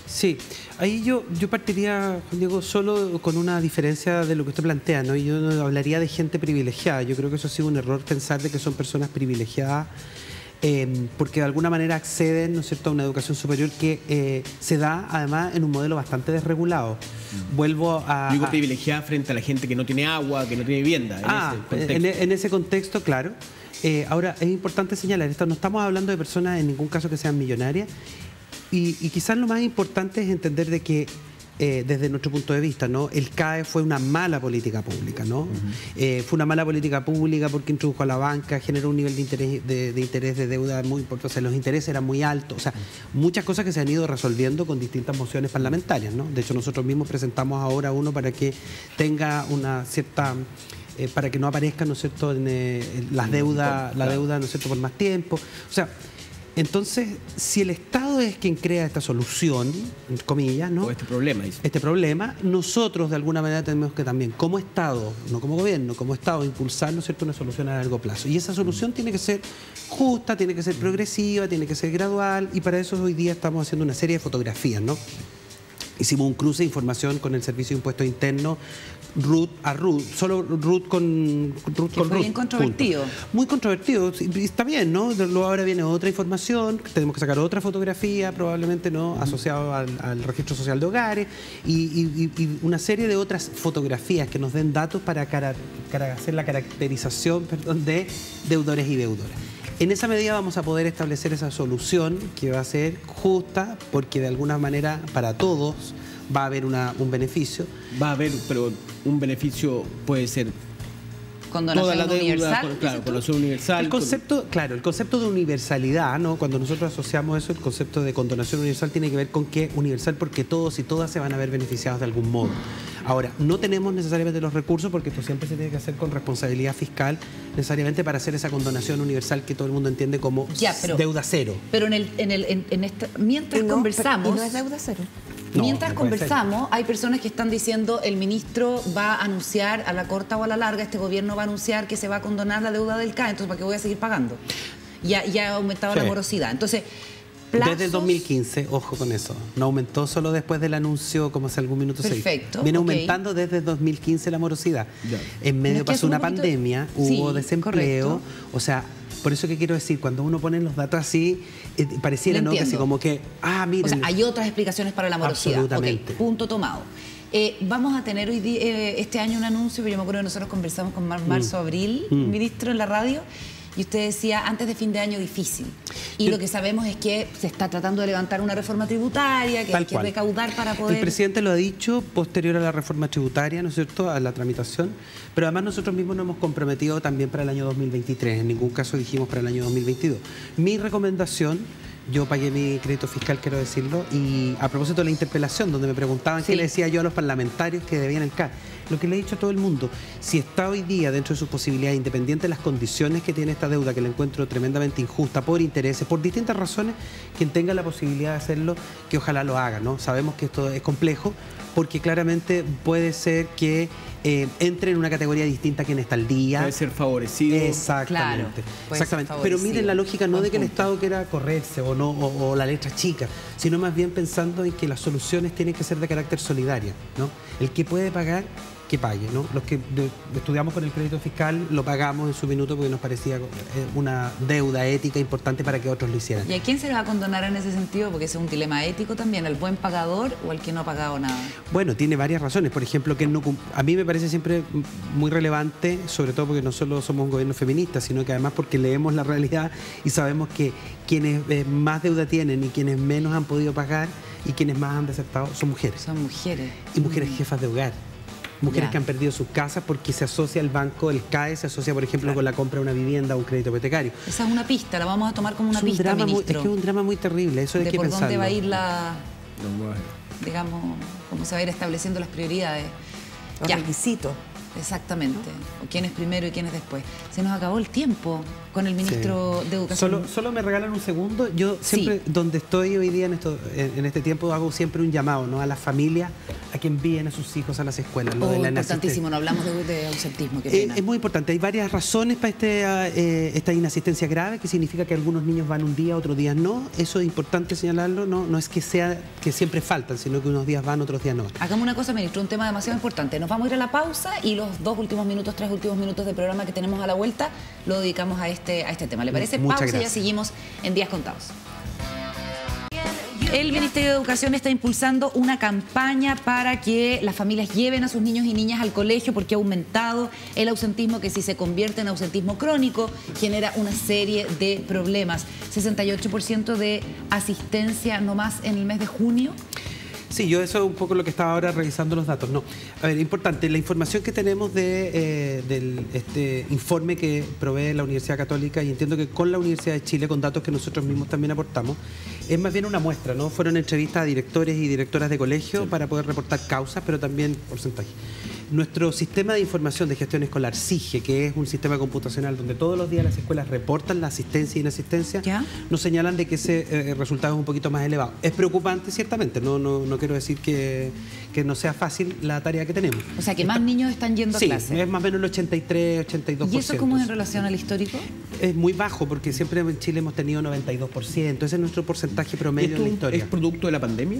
Sí, ahí yo partiría, Juan Diego, solo con una diferencia de lo que usted plantea, ¿no? Y yo no hablaría de gente privilegiada. Yo creo que eso ha sido un error pensar de que son personas privilegiadas porque de alguna manera acceden, ¿no es cierto?, a una educación superior que se da además en un modelo bastante desregulado. Vuelvo a... Digo privilegiada frente a la gente que no tiene agua, que no tiene vivienda. En ese contexto, claro. Ahora, es importante señalar esto, no estamos hablando de personas en ningún caso que sean millonarias y quizás lo más importante es entender de que desde nuestro punto de vista, ¿no?, el CAE fue una mala política pública, ¿no? Fue una mala política pública porque introdujo a la banca, generó un nivel de interés de deuda muy importante, o sea, los intereses eran muy altos, o sea, muchas cosas que se han ido resolviendo con distintas mociones parlamentarias, ¿no? De hecho, nosotros mismos presentamos ahora uno para que tenga una cierta... para que no aparezcan, ¿no es cierto?, las deudas, la deuda, ¿no es cierto?, por más tiempo. O sea, entonces, si el Estado es quien crea esta solución, entre comillas, ¿no?, o este problema, dice. Este problema, nosotros de alguna manera tenemos que también, como Estado, no como gobierno, como Estado, impulsar, ¿no es cierto?, una solución a largo plazo. Y esa solución tiene que ser justa, tiene que ser progresiva, tiene que ser gradual, y para eso hoy día estamos haciendo una serie de fotografías, ¿no? Hicimos un cruce de información con el Servicio de Impuestos Internos, RUT a RUT, solo RUT con RUT. Fue bien controvertido. Punto. Muy controvertido, y está bien, ¿no? Luego ahora viene otra información, tenemos que sacar otra fotografía, probablemente, ¿no?, asociado al registro social de hogares, y una serie de otras fotografías que nos den datos para hacer la caracterización, de deudores y deudoras. En esa medida vamos a poder establecer esa solución que va a ser justa, porque de alguna manera para todos va a haber un beneficio. Va a haber, pero un beneficio puede ser condonación toda la deuda, universal. claro, condonación universal. El concepto de universalidad, ¿no?, cuando nosotros asociamos eso, el concepto de condonación universal tiene que ver con que universal porque todos y todas se van a ver beneficiados de algún modo. Ahora, no tenemos necesariamente los recursos porque esto siempre se tiene que hacer con responsabilidad fiscal, necesariamente para hacer esa condonación universal que todo el mundo entiende como deuda cero. Pero mientras conversamos... Y no es deuda cero. Mientras conversamos, hay personas que están diciendo el ministro va a anunciar a la corta o a la larga, este gobierno va a anunciar que se va a condonar la deuda del CAE, entonces ¿para qué voy a seguir pagando? Ya ha aumentado la morosidad. Entonces, plazos... Desde el 2015, ojo con eso, no aumentó solo después del anuncio, como hace algún minuto. Perfecto. Viene aumentando desde el 2015 la morosidad. Ya. En medio pasó una pandemia, hubo desempleo, o sea... Por eso que quiero decir, cuando uno pone los datos así, pareciera, ¿no?, que así como que, miren. O sea, hay otras explicaciones para la morosidad. Absolutamente. Okay, punto tomado. Vamos a tener hoy este año un anuncio, pero yo me acuerdo que nosotros conversamos con marzo, abril, ministro, en la radio, y usted decía, antes de fin de año difícil. Y lo que sabemos es que se está tratando de levantar una reforma tributaria, que hay que recaudar para poder... El presidente lo ha dicho posterior a la reforma tributaria, ¿no es cierto?, a la tramitación, pero además nosotros mismos nos hemos comprometido también para el año 2023, en ningún caso dijimos para el año 2022. Mi recomendación... Yo pagué mi crédito fiscal, quiero decirlo, y a propósito de la interpelación, donde me preguntaban qué le decía yo a los parlamentarios que debían el CAE, lo que le he dicho a todo el mundo, si está hoy día dentro de sus posibilidades, independiente de las condiciones que tiene esta deuda, que la encuentro tremendamente injusta, por intereses, por distintas razones, quien tenga la posibilidad de hacerlo, que ojalá lo haga, ¿no? Sabemos que esto es complejo, porque claramente puede ser que entre en una categoría distinta a quien está al día. Puede ser favorecido. Exactamente. Claro, exactamente. Pero miren la lógica no de que el Estado quiera correrse o la letra chica, sino más bien pensando en que las soluciones tienen que ser de carácter solidario, ¿no? El que puede pagar, que pague, ¿no? Los que estudiamos con el crédito fiscal lo pagamos en su minuto porque nos parecía una deuda ética importante para que otros lo hicieran. ¿Y a quién se le va a condonar en ese sentido? Porque ese es un dilema ético también, ¿al buen pagador o al que no ha pagado nada? Bueno, tiene varias razones. Por ejemplo, que a mí me parece siempre muy relevante, sobre todo porque no solo somos un gobierno feminista, sino que además porque leemos la realidad y sabemos que quienes más deuda tienen y quienes menos han podido pagar y quienes más han desertado son mujeres. Son mujeres. Y mujeres jefas de hogar. Mujeres Ya. que han perdido sus casas porque se asocia el banco, el CAE, se asocia, por ejemplo, con la compra de una vivienda o un crédito hipotecario. Esa es una pista, la vamos a tomar como una Es un pista, drama ministro. es que es un drama muy terrible, eso hay de que por pensarlo. dónde va a ir digamos, cómo se va a ir estableciendo las prioridades. Los requisitos. Exactamente. O quién es primero y quién es después. Se nos acabó el tiempo con el ministro de Educación. Solo me regalan un segundo. Yo siempre, donde estoy hoy día en este tiempo, hago siempre un llamado, ¿no?, a las familias a que envíen a sus hijos a las escuelas. Lo de la Importantísimo, no hablamos de ausentismo. Qué pena. Es muy importante. Hay varias razones para esta inasistencia grave, que significa que algunos niños van un día, otros días no. Eso es importante señalarlo. No es que sea que siempre faltan, sino que unos días van, otros días no. Hagamos una cosa, ministro, un tema demasiado importante. Nos vamos a ir a la pausa y los 3 últimos minutos de programa que tenemos a la vuelta lo dedicamos a este tema. ¿Le parece? Muchas Pausa y ya gracias. seguimos en Días Contados. El Ministerio de Educación está impulsando una campaña para que las familias lleven a sus niños y niñas al colegio porque ha aumentado el ausentismo, que si se convierte en ausentismo crónico genera una serie de problemas. 68% de asistencia nomás en el mes de junio. Sí, yo eso es un poco lo que estaba ahora revisando los datos. No, a ver, importante, la información que tenemos de este informe que provee la Universidad Católica, y entiendo que con la Universidad de Chile, con datos que nosotros mismos también aportamos, es más bien una muestra, ¿no? Fueron entrevistas a directores y directoras de colegio para poder reportar causas, pero también porcentaje. Nuestro sistema de información de gestión escolar, SIGE, que es un sistema computacional donde todos los días las escuelas reportan la asistencia e inasistencia, nos señalan de que ese resultado es un poquito más elevado. Es preocupante, ciertamente, no quiero decir que no sea fácil la tarea que tenemos. O sea, que más niños están yendo a clase. Sí, es más o menos el 83, 82%. ¿Y eso cómo es en relación al histórico? Es muy bajo, porque siempre en Chile hemos tenido 92%. Ese es nuestro porcentaje promedio en la historia. ¿Es producto de la pandemia?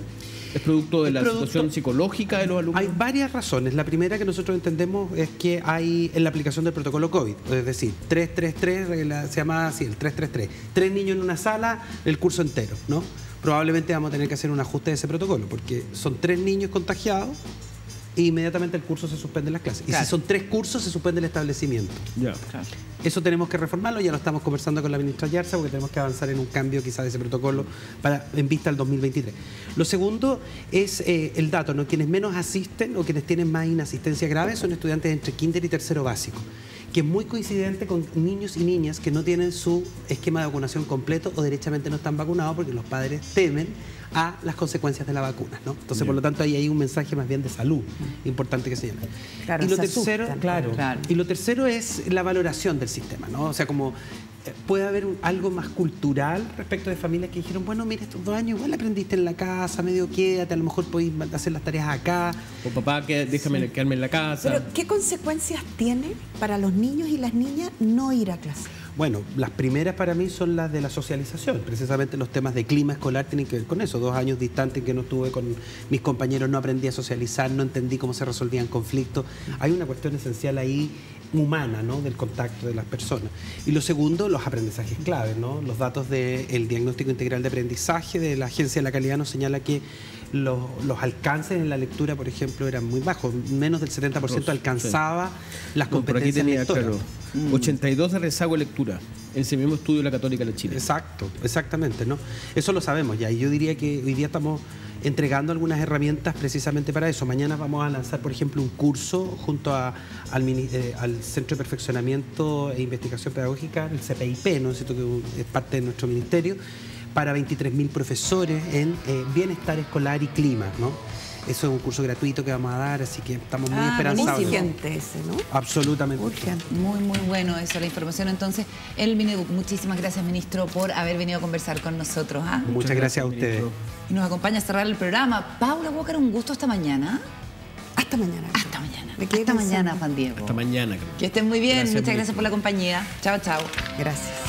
¿Es producto de la situación psicológica de los alumnos? Hay varias razones. La primera que nosotros entendemos es que hay en la aplicación del protocolo COVID, es decir, 333, se llama así, el 333. 3 niños en una sala, el curso entero, ¿no? Probablemente vamos a tener que hacer un ajuste de ese protocolo, porque son 3 niños contagiados e inmediatamente el curso se suspende en las clases. Claro. Y si son 3 cursos, se suspende el establecimiento. Ya. Claro. Eso tenemos que reformarlo, ya lo estamos conversando con la ministra Yarza, porque tenemos que avanzar en un cambio quizás de ese protocolo en vista al 2023. Lo segundo es el dato, ¿no? Quienes menos asisten o quienes tienen más inasistencia grave son estudiantes entre kinder y tercero básico, que es muy coincidente con niños y niñas que no tienen su esquema de vacunación completo o derechamente no están vacunados porque los padres temen a las consecuencias de la vacuna, ¿no? Entonces, por lo tanto, ahí hay un mensaje más bien de salud importante que señalar. Claro, Y lo se tercero, asustan. y lo tercero es la valoración del sistema, ¿no? O sea, como puede haber algo más cultural respecto de familias que dijeron, bueno, mira, estos 2 años igual aprendiste en la casa, medio quédate, a lo mejor podéis hacer las tareas acá. O papá, déjame quedarme en la casa. Pero, ¿qué consecuencias tiene para los niños y las niñas no ir a clase? Bueno, las primeras para mí son las de la socialización. Precisamente los temas de clima escolar tienen que ver con eso. 2 años distantes en que no estuve con mis compañeros, no aprendí a socializar, no entendí cómo se resolvían conflictos. Hay una cuestión esencial ahí humana, ¿no?, del contacto de las personas. Y lo segundo, los aprendizajes claves, ¿no? Los datos del diagnóstico integral de aprendizaje de la Agencia de la Calidad nos señala que los alcances en la lectura, por ejemplo, eran muy bajos. Menos del 70% alcanzaba las competencias lectoras. Claro, 82 de rezago de lectura en ese mismo estudio de la Católica de Chile. Exacto, exactamente, ¿no? Eso lo sabemos ya, y yo diría que hoy día estamos entregando algunas herramientas precisamente para eso. Mañana vamos a lanzar, por ejemplo, un curso junto al Centro de Perfeccionamiento e Investigación Pedagógica, el CPIP, ¿no? Que es parte de nuestro ministerio, para 23.000 profesores en bienestar escolar y clima, ¿no? Eso es un curso gratuito que vamos a dar, así que estamos muy esperanzados. Muy urgente ese, ¿no? Absolutamente. Urgente. Muy, muy bueno eso, la información. Entonces, el Mineduc, muchísimas gracias, ministro, por haber venido a conversar con nosotros. ¿Ah? Muchas gracias a ustedes. ministro. Y nos acompaña a cerrar el programa Paula Walker, un gusto hasta mañana. Hasta mañana. Hasta mañana. Me quedé Hasta mañana, pensando. Juan Diego. Hasta mañana, creo. Que estén muy bien. Gracias, Muchas gracias ministro. por la compañía. Chao, chao. Gracias.